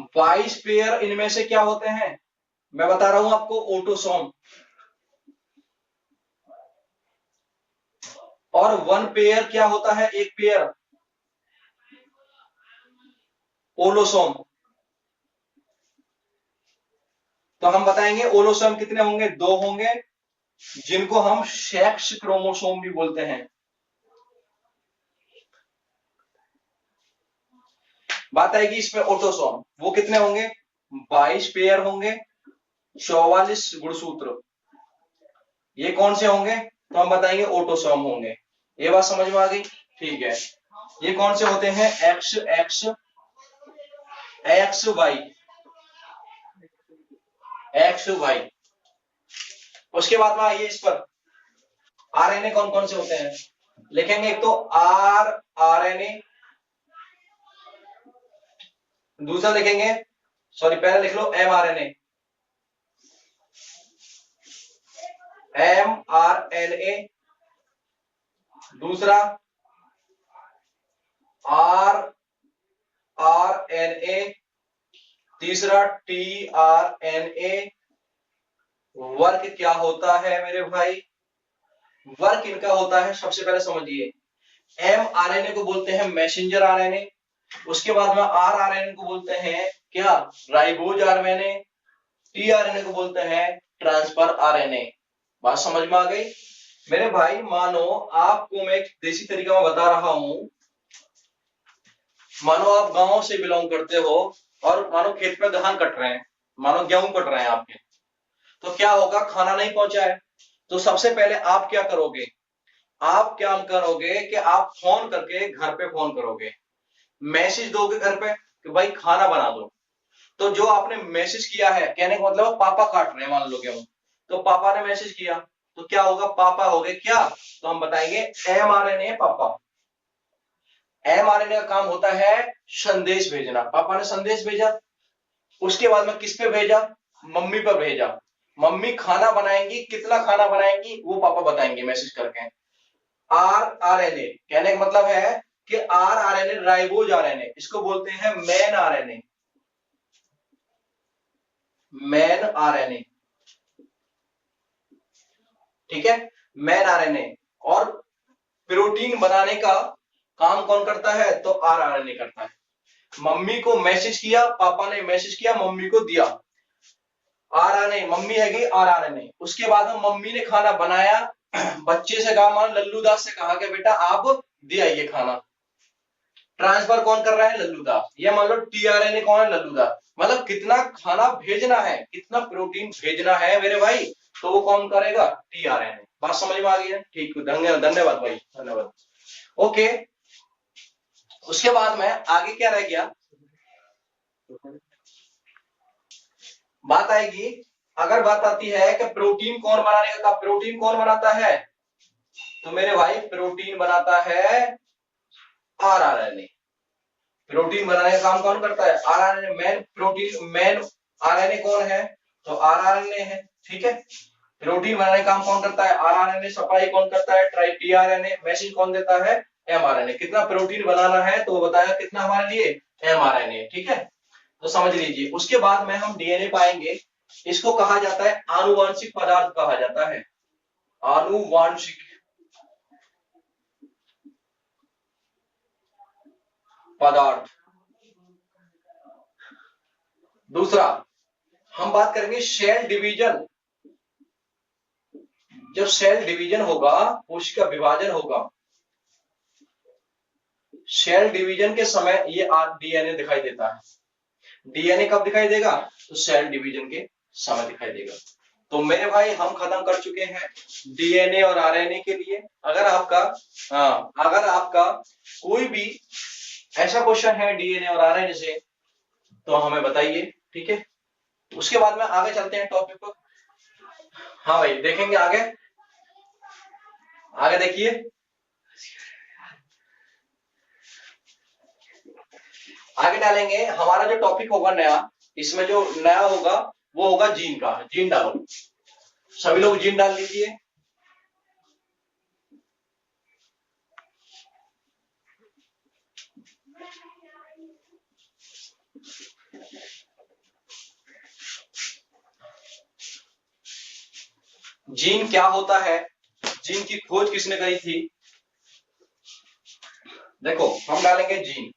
22 पेयर इनमें से क्या होते हैं, मैं बता रहा हूं आपको, ऑटोसोम। और 1 पेयर क्या होता है, एक पेयर, ओलोसोम। तो हम बताएंगे ओलोसोम कितने होंगे, दो होंगे, जिनको हम सेक्स क्रोमोसोम भी बोलते हैं। बात आएगी इसमें ऑटोसोम, वो कितने होंगे, 22 पेयर होंगे, 44 गुणसूत्र। ये कौन से होंगे, तो हम बताएंगे ऑटोसोम होंगे। ये बात समझ में आ गई, ठीक है। ये कौन से होते हैं, X X X Y, X Y. उसके बाद में आइए इस पर, आरएनए कौन कौन से होते हैं लिखेंगे। एक तो आरएनए, दूसरा लिखेंगे, सॉरी पहले लिख लो एमआरएनए, एमआरएनए, दूसरा आरएनए, तीसरा टीआरएनए। वर्क क्या होता है मेरे भाई, वर्क इनका होता है, सबसे पहले समझिए, एमआरएनए को बोलते हैं मैसेंजर आरएनए, उसके बाद में आरआरएनए को बोलते हैं क्या, राइबोज आरएनए, टीआरएनए को बोलते हैं ट्रांसफर आरएनए। बात समझ में आ गई मेरे भाई। मानो आपको मैं एक देसी तरीका में बता रहा हूं, मानो आप गांव से बिलोंग करते हो और मानो खेत में धान कट रहे हैं, मानो गेहूं कट रहे हैं आपके, तो क्या होगा, खाना नहीं पहुंचा है, तो सबसे पहले आप क्या करोगे, आप क्या करोगे कि आप फोन करके घर पे फोन करोगे, मैसेज दोगे घर पे कि भाई खाना बना दो। तो जो आपने मैसेज किया है, कहने का मतलब पापा काट रहे हैं मान लो गेहूं, तो पापा ने मैसेज किया, तो क्या होगा, पापा हो गए क्या, तो हम बताएंगे एमआरएनए पापा। एमआरएनए का काम होता है संदेश भेजना, पापा ने संदेश भेजा, उसके बाद में किस पे भेजा, मम्मी पर भेजा, मम्मी खाना बनाएंगी, कितना खाना बनाएंगी वो पापा बताएंगे मैसेज करके। आरआरएनए कहने का मतलब है कि आरआरएनए राइबोज आरएनए, इसको बोलते हैं मेन आरएनए, मेन आरएनए, ठीक है, मेन आरएनए। और प्रोटीन बनाने का काम कौन करता है, तो आरआरएनए करता है। मम्मी को मैसेज किया, पापा ने मैसेज किया, मम्मी को दिया, आरआरएनए, मम्मी है आरआरएनए। उसके बाद में मम्मी ने खाना बनाया, बच्चे से कहा, मान लल्लू दास से कहा कि बेटा आप दे आइए खाना, ट्रांसफर कौन कर रहा है, लल्लू दास। ये मान लो टीआरएनए कौन है, लल्लू दास, मतलब कितना खाना भेजना है, कितना प्रोटीन भेजना है मेरे भाई, तो वो कौन करेगा, टीआरएनए। बात समझ में आ गई है, ठीक, धन्यवाद भाई, धन्यवाद। ओके, उसके बाद में आगे क्या रह गया, बात आएगी, अगर बात आती है कि प्रोटीन कौन बनाने का, प्रोटीन कौन बनाता है, तो मेरे भाई प्रोटीन बनाता है आरआरएनए। प्रोटीन बनाने का काम कौन करता है, rRNA. Main protein, main RNA कौन है, तो आरआरएनए है, ठीक है। प्रोटीन बनाने का काम कौन करता है, आरआरएनए। सप्लाई कौन करता है, टीआरएनए। मैसेज कौन देता है, एमआरएनए। कितना प्रोटीन बनाना है तो वो बताएगा कितना हमारे लिए, एमआरएनए, ठीक है, तो समझ लीजिए। उसके बाद में हम डीएनए पाएंगे, इसको कहा जाता है आनुवांशिक पदार्थ कहा जाता है, आनुवांशिक पदार्थ। दूसरा हम बात करेंगे सेल डिवीजन, जब सेल डिवीजन होगा, कोशिका विभाजन होगा, सेल डिवीजन के समय ये डीएनए दिखाई देता है। डीएनए कब दिखाई देगा, तो सेल डिवीजन के समय दिखाई देगा। तो मेरे भाई हम खत्म कर चुके हैं डीएनए और आरएनए के लिए। अगर आपका, हाँ, अगर आपका कोई भी ऐसा क्वेश्चन है डीएनए और आरएनए से, तो हमें बताइए, ठीक है। उसके बाद में आगे चलते हैं टॉपिक पर। हाँ भाई, देखेंगे आगे, आगे देखिए, आगे डालेंगे हमारा जो टॉपिक होगा नया, इसमें जो नया होगा वो होगा जीन का। जीन डालो, सभी लोग जीन डाल लीजिए। जीन क्या होता है, जीन की खोज किसने करी थी, देखो हम डालेंगे जीन।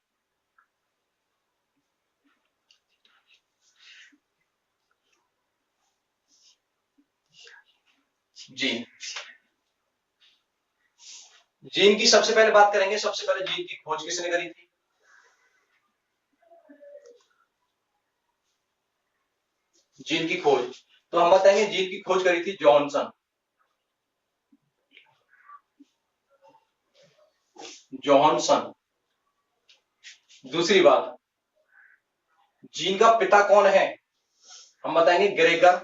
जीन, जीन की सबसे पहले बात करेंगे, सबसे पहले जीन की खोज किसने करी थी, जीन की खोज, तो हम बताएंगे जीन की खोज करी थी जॉनसन। जॉनसन। दूसरी बात, जीन का पिता कौन है, हम बताएंगे Gregor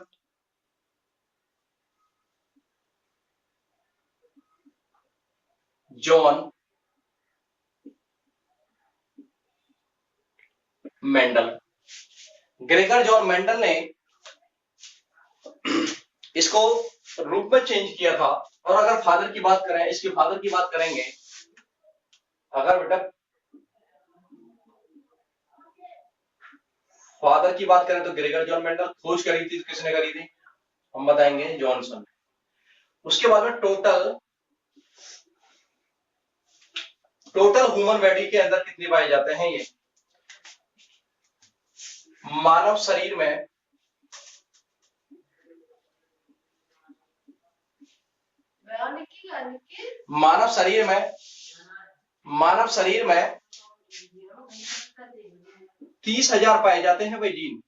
John Mendel. Gregor John Mendel ने इसको रूप में चेंज किया था। और अगर फादर की बात करें, इसके फादर की बात करेंगे, अगर बेटा फादर की बात करें तो ग्रेगर जॉन मेंडल। खोज करी थी किसने करी थी? हम बताएंगे जॉनसन। उसके बाद में टोटल ह्यूमन बॉडी के अंदर कितने पाए जाते हैं? ये मानव शरीर में मानव शरीर में 30,000 पाए जाते हैं भाई जीन।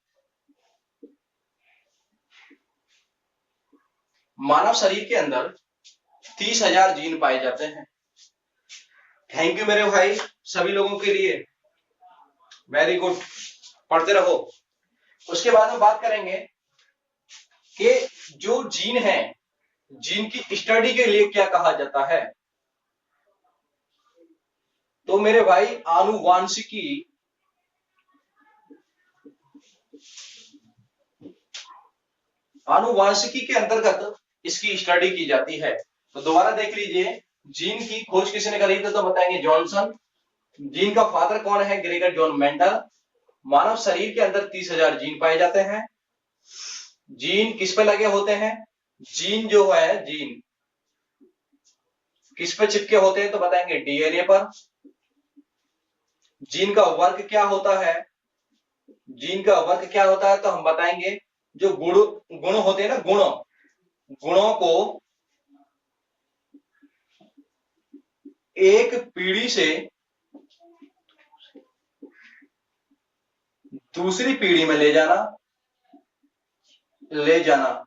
मानव शरीर के अंदर 30,000 जीन पाए जाते हैं। थैंक यू मेरे भाई सभी लोगों के लिए, वेरी गुड, पढ़ते रहो। उसके बाद हम बात करेंगे कि जो जीन है, जीन की स्टडी के लिए क्या कहा जाता है? तो मेरे भाई आनुवांशिकी के अंतर्गत इसकी स्टडी की जाती है। तो दोबारा देख लीजिए, जीन की खोज किसने करी थी? तो बताएंगे जॉनसन। जीन का फादर कौन है? Gregor John Mendel. मानव शरीर के अंदर 30,000 जीन पाए जाते हैं। जीन किस पे लगे होते हैं? जीन जो है, जीन किस पे चिपके होते हैं? तो बताएंगे डीएनए पर। जीन का वर्क क्या होता है? जीन का वर्क क्या होता है? तो हम बताएंगे जो गुण होते हैं ना, गुणों को एक पीढ़ी से दूसरी पीढ़ी में ले जाना,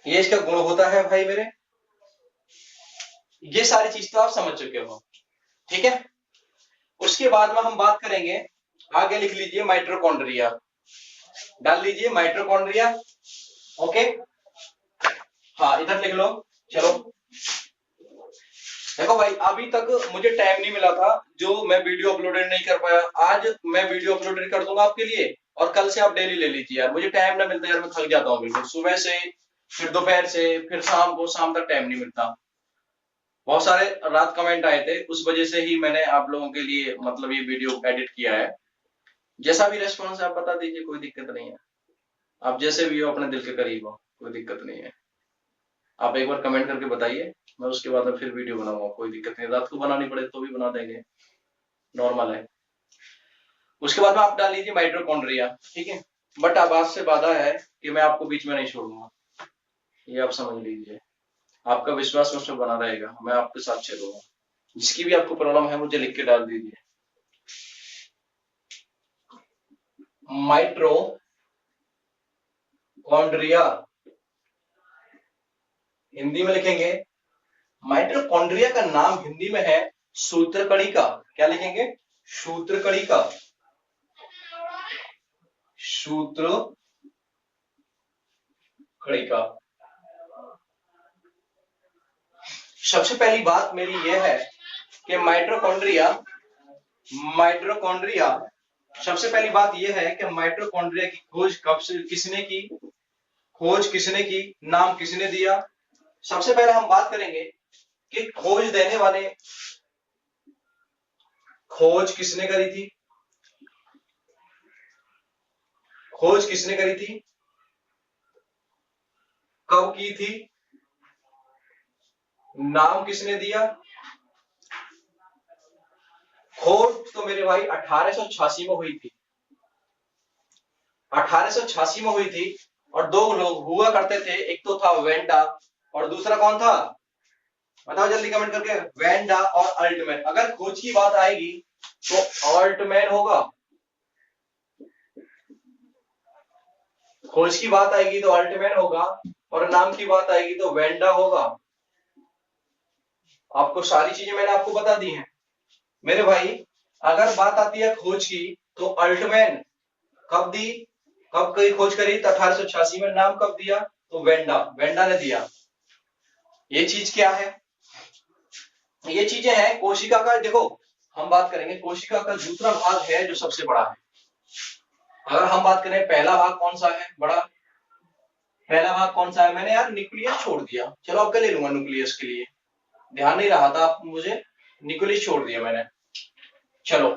ये इसका गुण होता है भाई मेरे। ये सारी चीज तो आप समझ चुके हो, ठीक है। उसके बाद में हम बात करेंगे, आगे लिख लीजिए माइटोकॉन्ड्रिया, डाल लीजिए माइटोकॉन्ड्रिया। ओके, हाँ इधर लिख लो। चलो देखो भाई, अभी तक मुझे टाइम नहीं मिला था, जो मैं वीडियो अपलोडेड नहीं कर पाया। आज मैं वीडियो अपलोडेड कर दूंगा आपके लिए, और कल से आप डेली ले लीजिए यार। मुझे टाइम ना मिलता यार, मैं थक जाता हूँ बिल्कुल, सुबह से फिर दोपहर से फिर शाम को, शाम तक टाइम नहीं मिलता। बहुत सारे रात कमेंट आए थे, उस वजह से ही मैंने आप लोगों के लिए मतलब ये वीडियो एडिट किया है। जैसा भी रेस्पॉन्स आप बता दीजिए, कोई दिक्कत नहीं है। आप जैसे भी हो अपने दिल के करीब हो, कोई दिक्कत नहीं है। आप एक बार कमेंट करके बताइए, मैं उसके बाद में फिर वीडियो बनाऊंगा, कोई दिक्कत नहीं। रात को बनानी पड़े तो भी बना देंगे, नॉर्मल है। उसके बाद में आप डाल लीजिए माइटोकॉन्ड्रिया, ठीक है। बट आवाज से बाधा है कि मैं आपको बीच में नहीं छोड़ूंगा, ये आप समझ लीजिए। आपका विश्वास मुझ पर बना रहेगा, मैं आपके साथ चलूंगा। जिसकी भी आपको प्रॉब्लम है मुझे लिख के डाल दीजिए। माइटोकॉन्ड्रिया हिंदी में लिखेंगे, माइटोकॉन्ड्रिया का नाम हिंदी में है सूत्रकणिका। क्या लिखेंगे? सूत्रकणिका। सूत्रकणिका। सबसे पहली बात मेरी यह है कि माइटोकॉन्ड्रिया सबसे पहली बात यह है कि माइटोकॉन्ड्रिया की खोज कब से किसने की? खोज किसने की? नाम किसने दिया? सबसे पहले हम बात करेंगे कि खोज देने वाले, खोज किसने करी थी? खोज किसने करी थी? कब की थी? नाम किसने दिया? खोज तो मेरे भाई 1886 में हुई थी। 1886 में हुई थी, और दो लोग हुआ करते थे, एक तो था वेंडा और दूसरा कौन था? बताओ जल्दी कमेंट करके। वेंडा और अल्टमैन। अगर खोज की बात आएगी तो अल्टमैन होगा, खोज की बात आएगी तो अल्टमैन होगा, और नाम की बात आएगी तो वेंडा होगा। आपको सारी चीजें मैंने आपको बता दी हैं मेरे भाई। अगर बात आती है खोज की तो अल्टमैन कब दी, कब की खोज करी? तो 1886 में। नाम कब दिया? तो वेंडा, वेंडा ने दिया। ये चीज क्या है? ये चीजें हैं कोशिका का। देखो हम बात करेंगे कोशिका का दूसरा भाग है जो सबसे बड़ा है। अगर हम बात करें पहला भाग कौन सा है बड़ा? पहला भाग कौन सा है? मैंने यार न्यूक्लियस छोड़ दिया, चलो आपका ले लूंगा न्यूक्लियस के लिए, ध्यान नहीं रहा था आप मुझे, न्यूक्लियस छोड़ दिया मैंने। चलो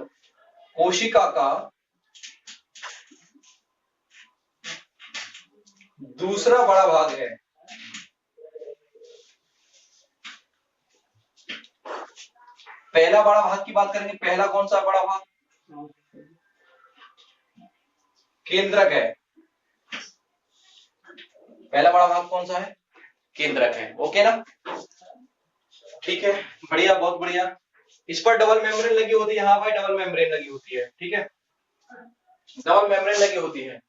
कोशिका का दूसरा बड़ा भाग है, पहला बड़ा भाग की बात करेंगे। पहला कौन सा बड़ा भाग? केंद्रक है। पहला बड़ा भाग कौन सा है? केंद्रक है। ओके ना? ठीक है, बढ़िया, बहुत बढ़िया। इस पर डबल मेम्ब्रेन लगी होती है। हाँ भाई, डबल मेम्ब्रेन लगी होती है। ठीक है, डबल मेम्ब्रेन लगी होती है।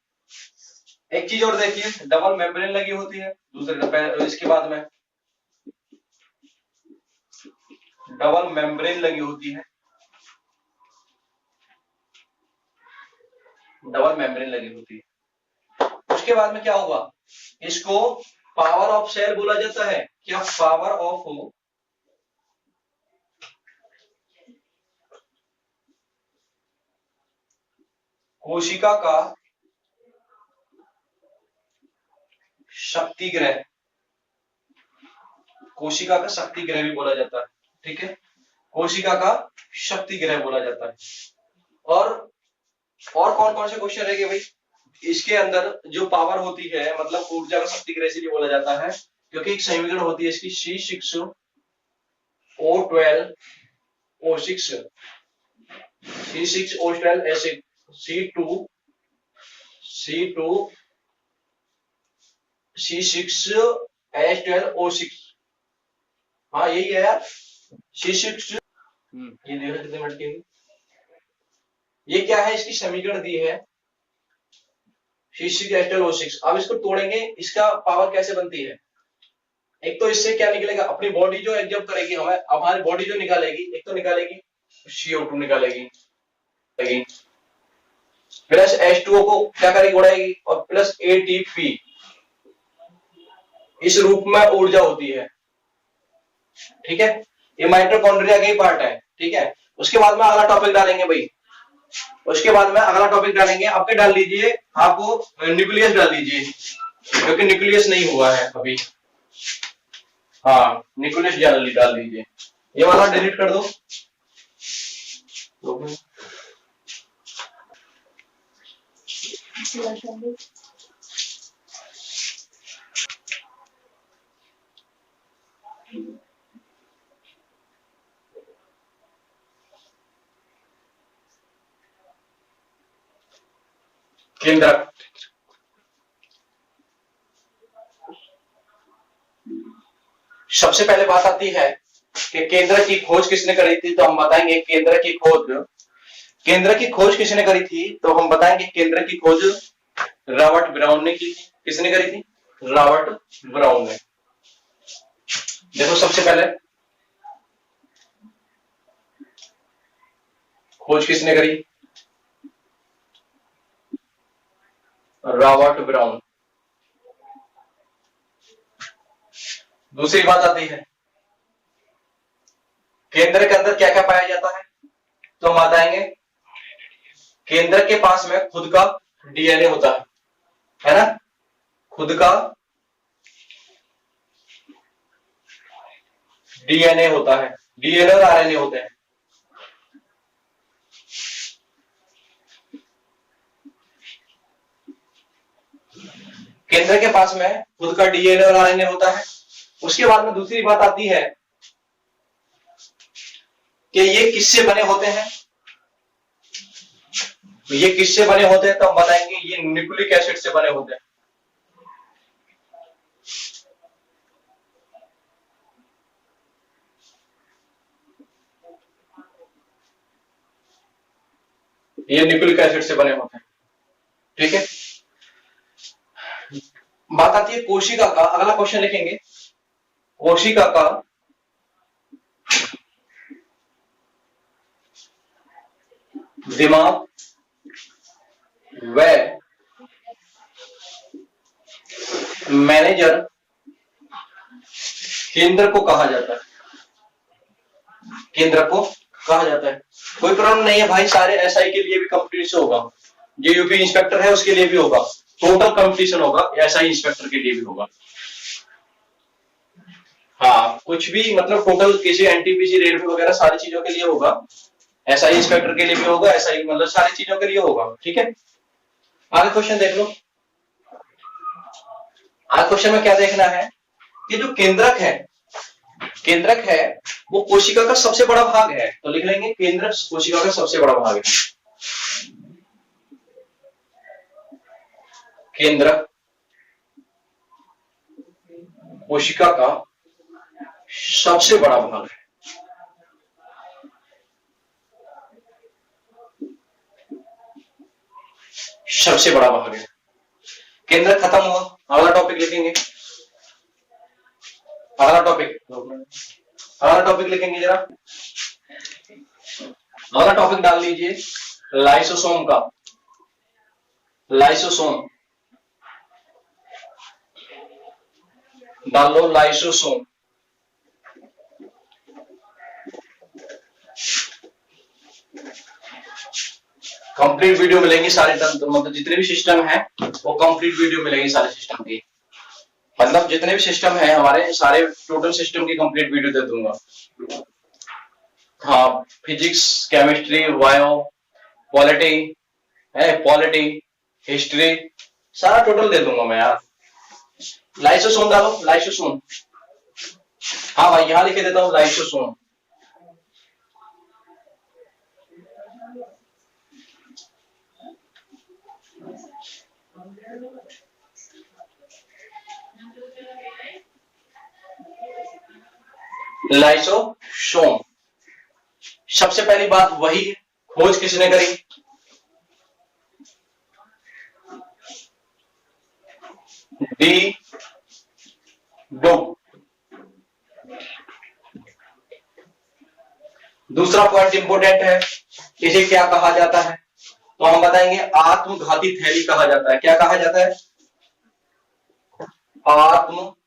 एक चीज और देखिए, डबल मेम्ब्रेन लगी होती है दूसरे इसके बाद में डबल मेम्ब्रेन लगी होती है, डबल मेम्ब्रेन लगी होती है। उसके बाद में क्या होगा? इसको पावर ऑफ सेल बोला जाता है। क्या? पावर ऑफ कोशिका का शक्ति ग्रह, कोशिका का शक्ति ग्रह भी बोला जाता है। ठीक है, कोशिका का शक्ति ग्रह बोला जाता है। और कौन कौन से क्वेश्चन रहेंगे भाई? इसके अंदर जो पावर होती है, मतलब ऊर्जा का शक्ति ग्रह इसीलिए बोला जाता है क्योंकि एक संयोजन होती है इसकी C6O12O6, C6O12 acid, C2 C6H12O6। हाँ यही है यार, C6। ये देखो कितने मिनट की। ये क्या है? इसकी समीकरण दी है C6H12O6। अब इसको तोड़ेंगे, इसका पावर कैसे बनती है? एक तो इससे क्या निकलेगा? अपनी बॉडी जो एब्जॉर्ब करेगी हमें, अब हमारी बॉडी जो निकालेगी, एक तो निकालेगी CO2 निकालेगी, प्लस H2O को क्या करेगी? उड़ाएगी, और प्लस ATP। इस रूप में ऊर्जा होती है। ठीक है, ये माइटोकॉन्ड्रिया का ही पार्ट है। ठीक है, उसके बाद में अगला टॉपिक डालेंगे भाई, उसके बाद में अगला टॉपिक डालेंगे। आपके डाल लीजिए, आपको न्यूक्लियस डाल लीजिए क्योंकि न्यूक्लियस नहीं हुआ है अभी। हाँ, न्यूक्लियस डाल दीजिए। ये वाला डिलीट कर दो। केंद्रक, सबसे पहले बात आती है कि केंद्र की खोज किसने करी थी? तो हम बताएंगे केंद्र की खोज किसने करी थी? तो हम बताएंगे केंद्र की खोज रॉबर्ट ब्राउन ने की थी। किसने करी थी? रॉबर्ट ब्राउन ने। देखो सबसे पहले खोज किसने करी? Robert brown. दूसरी बात आती है केंद्र के अंदर क्या क्या पाया जाता है? तो हम बताएंगे केंद्र के पास में खुद का DNA होता है ना? खुद का DNA होता है, DNA और RNA होते हैं। केंद्र के पास में खुद का DNA और RNA होता है। उसके बाद में दूसरी बात आती है कि ये किससे बने होते हैं? ये किससे बने होते हैं? तो हम बताएंगे ये न्यूक्लिक एसिड से बने होते हैं। ये न्यूक्लिक एसिड से बने होते हैं। ठीक है, बात आती है कोशिका का। अगला क्वेश्चन लिखेंगे कोशिका का दिमाग व मैनेजर केंद्र को कहा जाता है, केंद्र को कहा जाता है। कोई प्रॉब्लम नहीं है भाई, सारे एसआई के लिए भी कंपटीशन होगा, जो यूपी इंस्पेक्टर है उसके लिए भी होगा, टोटल कंपटीशन होगा, एसआई इंस्पेक्टर के लिए भी होगा। हाँ, कुछ भी मतलब टोटल किसी एनटीपीसी रेलवे वगैरह सारी चीजों के लिए होगा, एसआई इंस्पेक्टर के लिए भी होगा, एसआई मतलब सारी चीजों के लिए होगा। ठीक है, आगे क्वेश्चन देख लो। आगे क्वेश्चन में क्या देखना है कि जो केंद्रक है, केंद्रक है वो कोशिका का सबसे बड़ा भाग है, तो लिख लेंगे केंद्रक कोशिका का सबसे बड़ा भाग है। केंद्रक कोशिका का सबसे बड़ा भाग है। सबसे बड़ा भाग है। केंद्रक खत्म हुआ, अगला टॉपिक लिखेंगे। अगला टॉपिक लिखेंगे जरा। अगला टॉपिक डाल लीजिए लाइसोसोम का। लाइसोसोम डाल लो, लाइसोसोम। कंप्लीट वीडियो मिलेंगी सारे मतलब जितने भी सिस्टम है वो कंप्लीट वीडियो मिलेंगी सारे सिस्टम की, मतलब जितने भी सिस्टम है हमारे सारे टोटल सिस्टम की कंप्लीट वीडियो दे दूंगा। हाँ, फिजिक्स, केमिस्ट्री, बायो, पॉलिटी है, पॉलिटी, हिस्ट्री, सारा टोटल दे दूंगा मैं यार। लाइसोसोम डालो, लाइसोसोम। हाँ भाई, यहां लिखे देता हूं लाइसोसोम। लाइसोसोम, सबसे पहली बात वही खोज किसने करी? डी डुक। दूसरा पॉइंट इंपोर्टेंट है, इसे क्या कहा जाता है? तो हम बताएंगे आत्मघाती थैली कहा जाता है। क्या कहा जाता है? आत्मघाती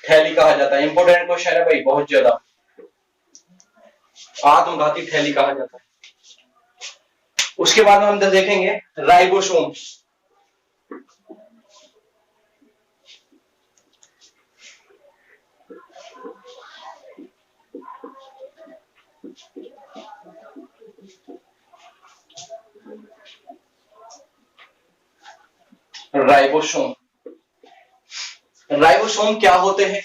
थैली कहा जाता है। इंपोर्टेंट क्वेश्चन है भाई, बहुत ज्यादा। आत्मघाती थैली कहा जाता है। उसके बाद में हम देखेंगे राइबोसोम। राइबोसोम, राइबोसोम क्या होते हैं?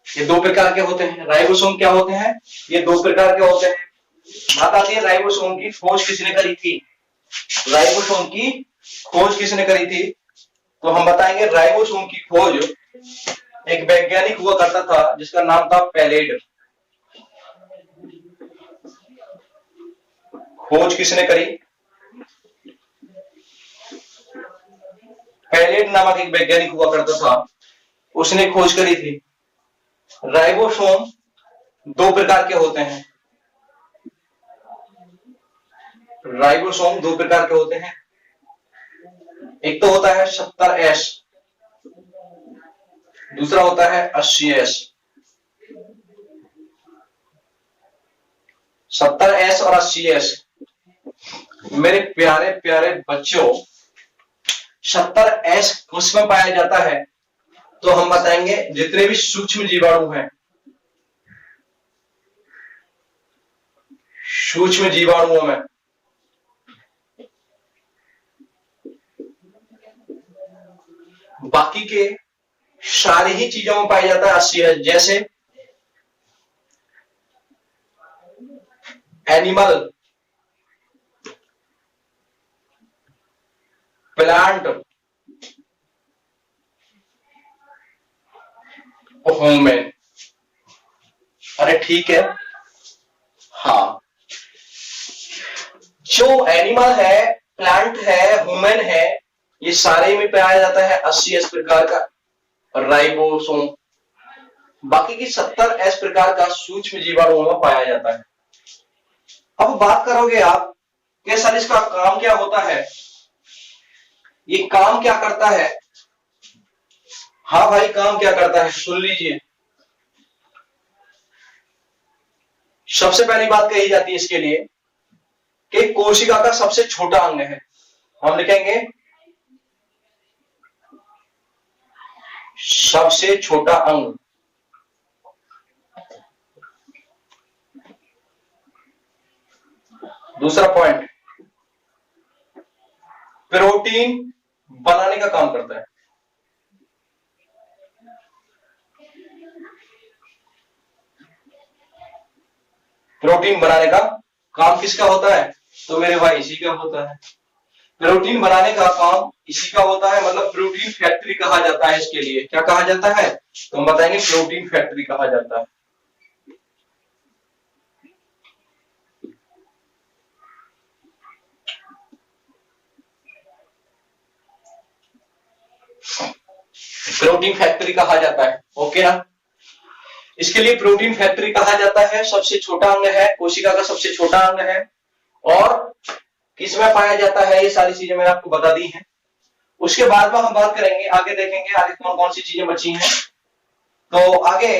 ये दो प्रकार के होते हैं। राइबोसोम क्या होते हैं? ये दो प्रकार के होते हैं। बात आती है राइबोसोम की खोज किसने करी थी? राइबोसोम की खोज किसने करी थी? तो हम बताएंगे राइबोसोम की खोज एक वैज्ञानिक हुआ करता था जिसका नाम था पैलेड। खोज किसने करी? पैलेड नामक एक वैज्ञानिक हुआ करता था, उसने खोज करी थी। राइबोसोम दो प्रकार के होते हैं। राइबोसोम दो प्रकार के होते हैं। एक तो होता है 70S, दूसरा होता है 80S। 70S और 80S। मेरे प्यारे प्यारे बच्चों, 70S उसमें पाया जाता है तो हम बताएंगे जितने भी सूक्ष्म जीवाणु हैं, सूक्ष्म जीवाणुओं में बाकी के सारी ही चीजों में पाया जाता है 80S। जैसे एनिमल, प्लांट, ह्यूमन। अरे ठीक है, हाँ, जो एनिमल है, प्लांट है, ह्यूमन है, ये सारे में पाया जाता है 80S प्रकार का राइबोसोम। बाकी की 70S प्रकार का सूक्ष्म जीवाणुओं में पाया जाता है। अब बात करोगे आप कि सर इसका काम क्या होता है, ये काम क्या करता है। हाँ भाई, काम क्या करता है सुन लीजिए। सबसे पहली बात कही जाती है इसके लिए कि कोशिका का सबसे छोटा अंग है। हम लिखेंगे सबसे छोटा अंग। दूसरा पॉइंट, प्रोटीन बनाने का काम करता है। प्रोटीन बनाने का काम किसका होता है, तो मेरे भाई इसी का होता है। प्रोटीन बनाने का काम इसी का होता है, मतलब प्रोटीन फैक्ट्री कहा जाता है इसके लिए। क्या कहा जाता है, तो हम बताएंगे प्रोटीन फैक्ट्री कहा जाता है। प्रोटीन फैक्ट्री कहा जाता है, ओके ना। इसके लिए प्रोटीन फैक्ट्री कहा जाता है, सबसे छोटा अंग है, कोशिका का सबसे छोटा अंग है। और किसमें पाया जाता है, ये सारी चीजें मैंने आपको बता दी हैं। उसके बाद में हम बात करेंगे, आगे देखेंगे आगे कौन कौन सी चीजें बची हैं। तो आगे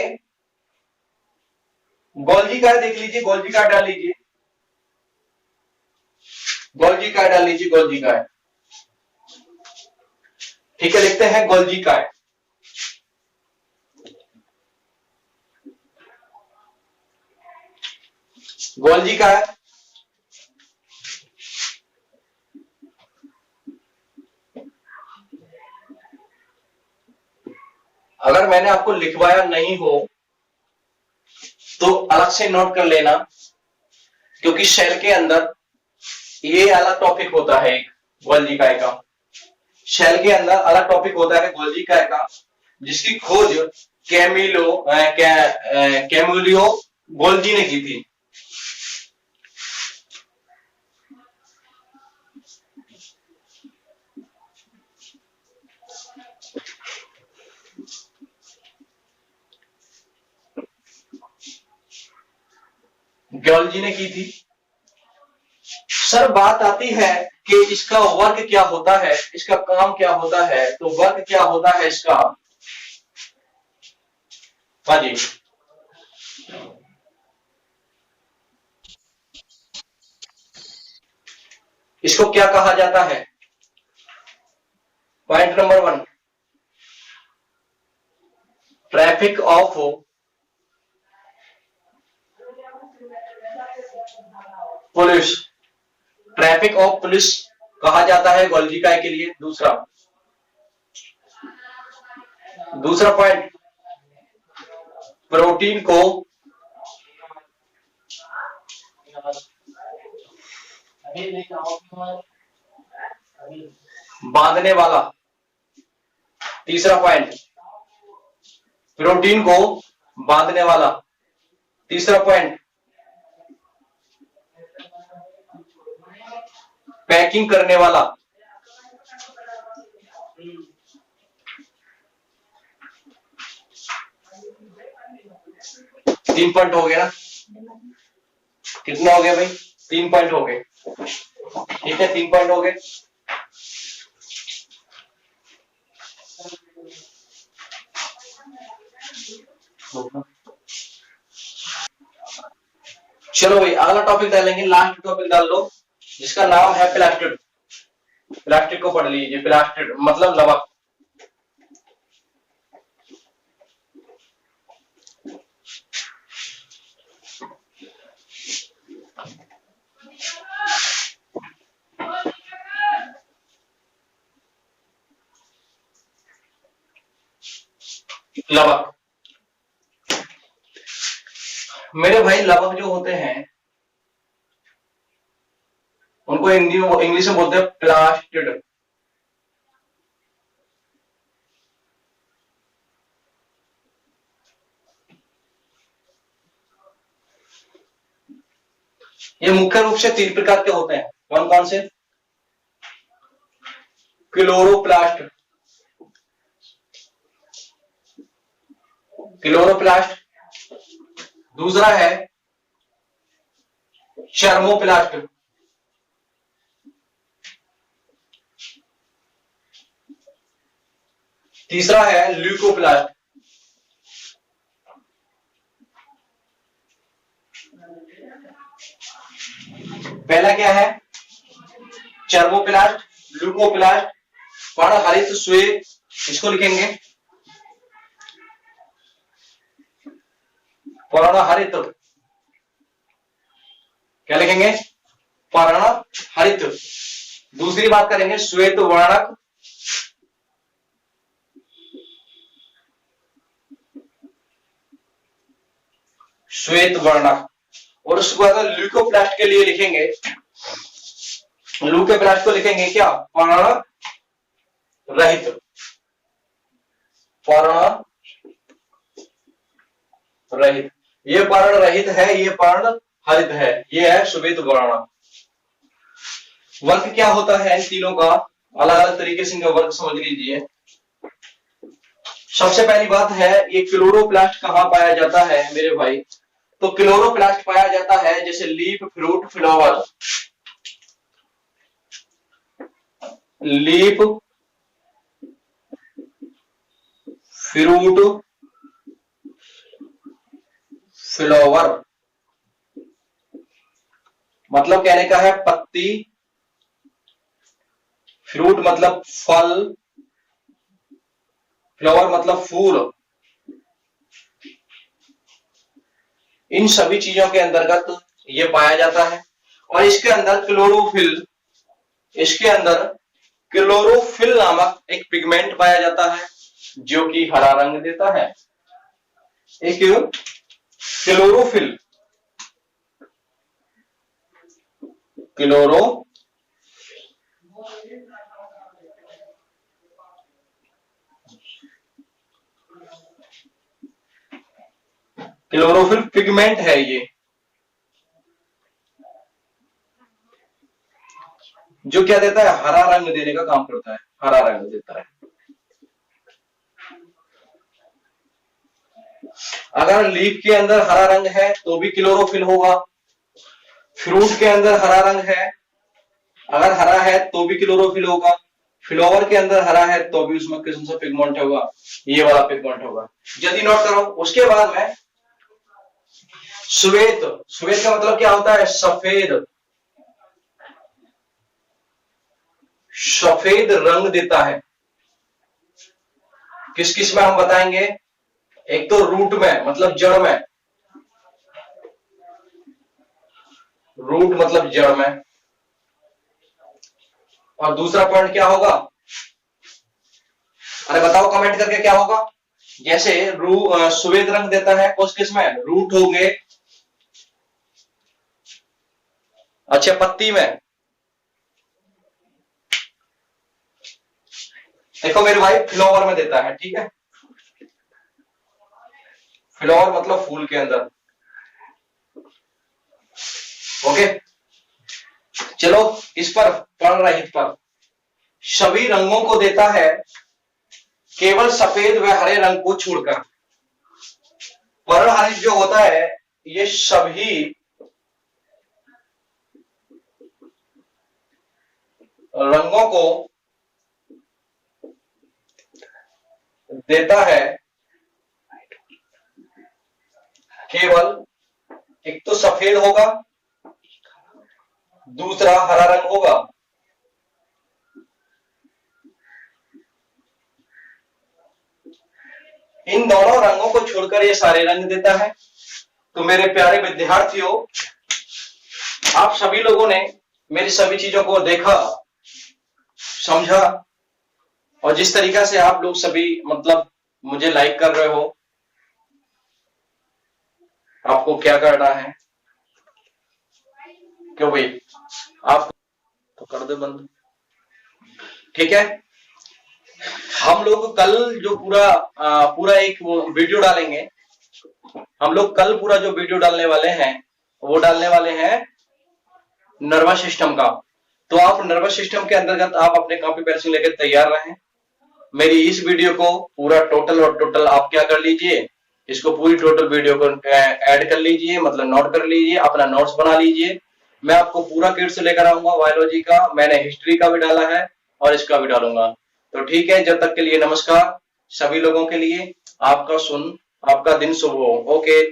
गोल्जी का देख लीजिए, गोल्जी का डाल लीजिए, गोल्जी का डाल लीजिए, गोल्जी का। ठीक है, लिखते हैं गोल्जी का। गोल्जी का है। अगर मैंने आपको लिखवाया नहीं हो तो अलग से नोट कर लेना, क्योंकि सेल के अंदर ये अलग टॉपिक होता है एक गोल्जी का का। सेल के अंदर अलग टॉपिक होता है गोल्जी का का, जिसकी खोज कैमिलियो गोल्जी ने की थी। गोल्जी ने की थी। सर बात आती है कि इसका वर्क क्या होता है, इसका काम क्या होता है, तो वर्क क्या होता है इसका। हाँ जी, इसको क्या कहा जाता है। Point number 1, traffic of police. Traffic of police कहा जाता है गोल्जी का के लिए। दूसरा पॉइंट, प्रोटीन को बांधने वाला। तीसरा पॉइंट, प्रोटीन को बांधने वाला। तीसरा पॉइंट, पैकिंग करने वाला। तीन पॉइंट हो गए ना, कितने हो गए भाई, 3 पॉइंट हो गए। ठीक है, 3 पॉइंट हो गए। चलो भाई अगला टॉपिक डालेंगे, लास्ट टॉपिक डाल लो, जिसका नाम है प्लास्टिड। प्लास्टिक को पढ़ लीजिए, प्लास्टिड मतलब लवक। लवक मेरे भाई, लवक जो होते हैं उनको इंग्लिश में बोलते हैं प्लास्टिड। ये मुख्य रूप से 3 प्रकार के होते हैं। कौन कौन से, क्लोरोप्लास्ट, क्लोरोप्लास्ट। दूसरा है चर्मोप्लास्ट, तीसरा है ल्यूकोप्लास्ट। पहला क्या है? चर्मोप्लास्ट, ल्यूकोप्लास्ट, पर्णहरित श्वेत, इसको लिखेंगे पर्णहरित। क्या लिखेंगे? पर्णहरित। दूसरी बात करेंगे श्वेत वर्णक, श्वेत वर्णक। और उसके बाद ल्यूकोप्लास्ट के लिए लिखेंगे, ल्यूकोप्लास्ट को लिखेंगे क्या? पर्ण रहित, पर्ण रहित। ये पर्ण रहित है, ये पर्ण हरित है, ये है श्वेत वर्ण। वर्ग क्या होता है इन तीनों का? अलग अलग तरीके से इनका वर्ग समझ लीजिए। सबसे पहली बात है, ये क्लोरोप्लास्ट कहां पाया जाता है मेरे भाई? तो क्लोरोप्लास्ट पाया जाता है जैसे leaf, fruit, flower. Leaf, fruit, flower मतलब कहने का है पत्ती, फ्रूट मतलब फल, फ्लावर मतलब फूल। इन सभी चीजों के अंतर्गत ये पाया जाता है। और इसके अंदर क्लोरोफिल, इसके अंदर क्लोरोफिल नामक एक पिगमेंट पाया जाता है जो कि हरा रंग देता है। एक क्लोरोफिल, क्लोरोफिल पिगमेंट है ये, जो क्या देता है? हरा रंग देने का काम करता है, हरा रंग देता है। अगर लीफ के अंदर हरा रंग है तो भी क्लोरोफिल होगा। फ्रूट के अंदर हरा रंग है, अगर हरा है तो भी क्लोरोफिल होगा। फ्लावर के अंदर हरा है तो भी उसमें किस्म सा पिगमेंट होगा, ये वाला पिगमेंट होगा। जल्दी नोट करो। उसके बाद में श्वेत, श्वेत का मतलब क्या होता है? सफेद, सफेद रंग देता है। किस किस में हम बताएंगे? एक तो रूट में मतलब जड़ में, रूट मतलब जड़ में। और दूसरा पॉइंट क्या होगा? अरे बताओ कमेंट करके क्या होगा? जैसे श्वेत रंग देता है उस किस में? रूट होंगे, अच्छा पत्ती में। देखो मेरे भाई फ्लावर में देता है, ठीक है? फ्लावर मतलब फूल के अंदर। ओके, चलो इस पर पर्णरहित पर सभी रंगों को देता है, केवल सफेद व हरे रंग को छोड़कर। पर्णहरित जो होता है ये सभी रंगों को देता है, केवल एक तो सफेद होगा, दूसरा हरा रंग होगा। इन दोनों रंगों को छोड़कर ये सारे रंग देता है। तो मेरे प्यारे विद्यार्थियों, आप सभी लोगों ने मेरी सभी चीजों को देखा, समझा, और जिस तरीका से आप लोग सभी मतलब मुझे लाइक कर रहे हो, आपको क्या करना है? क्यों भाई? आप तो कर दे बंद, ठीक है? हम लोग कल जो पूरा एक वीडियो डालेंगे, हम लोग कल पूरा जो वीडियो डालने वाले हैं वो डालने वाले हैं नर्वस सिस्टम का। तो आप नर्वस सिस्टम के अंतर्गत आप अपने कॉपी पेंसिल लेकर तैयार रहें। मेरी इस वीडियो को पूरा टोटल आप क्या कर लीजिए, इसको पूरी टोटल वीडियो को ऐड कर लीजिए, मतलब नोट कर लीजिए, अपना नोट्स बना लीजिए। मैं आपको पूरा किट्स लेकर आऊंगा बायोलॉजी का, मैंने हिस्ट्री का भी डाला है और इसका भी डालूंगा। तो ठीक है, जब तक के लिए नमस्कार। सभी लोगों के लिए। आपका दिन शुभ हो। ओके।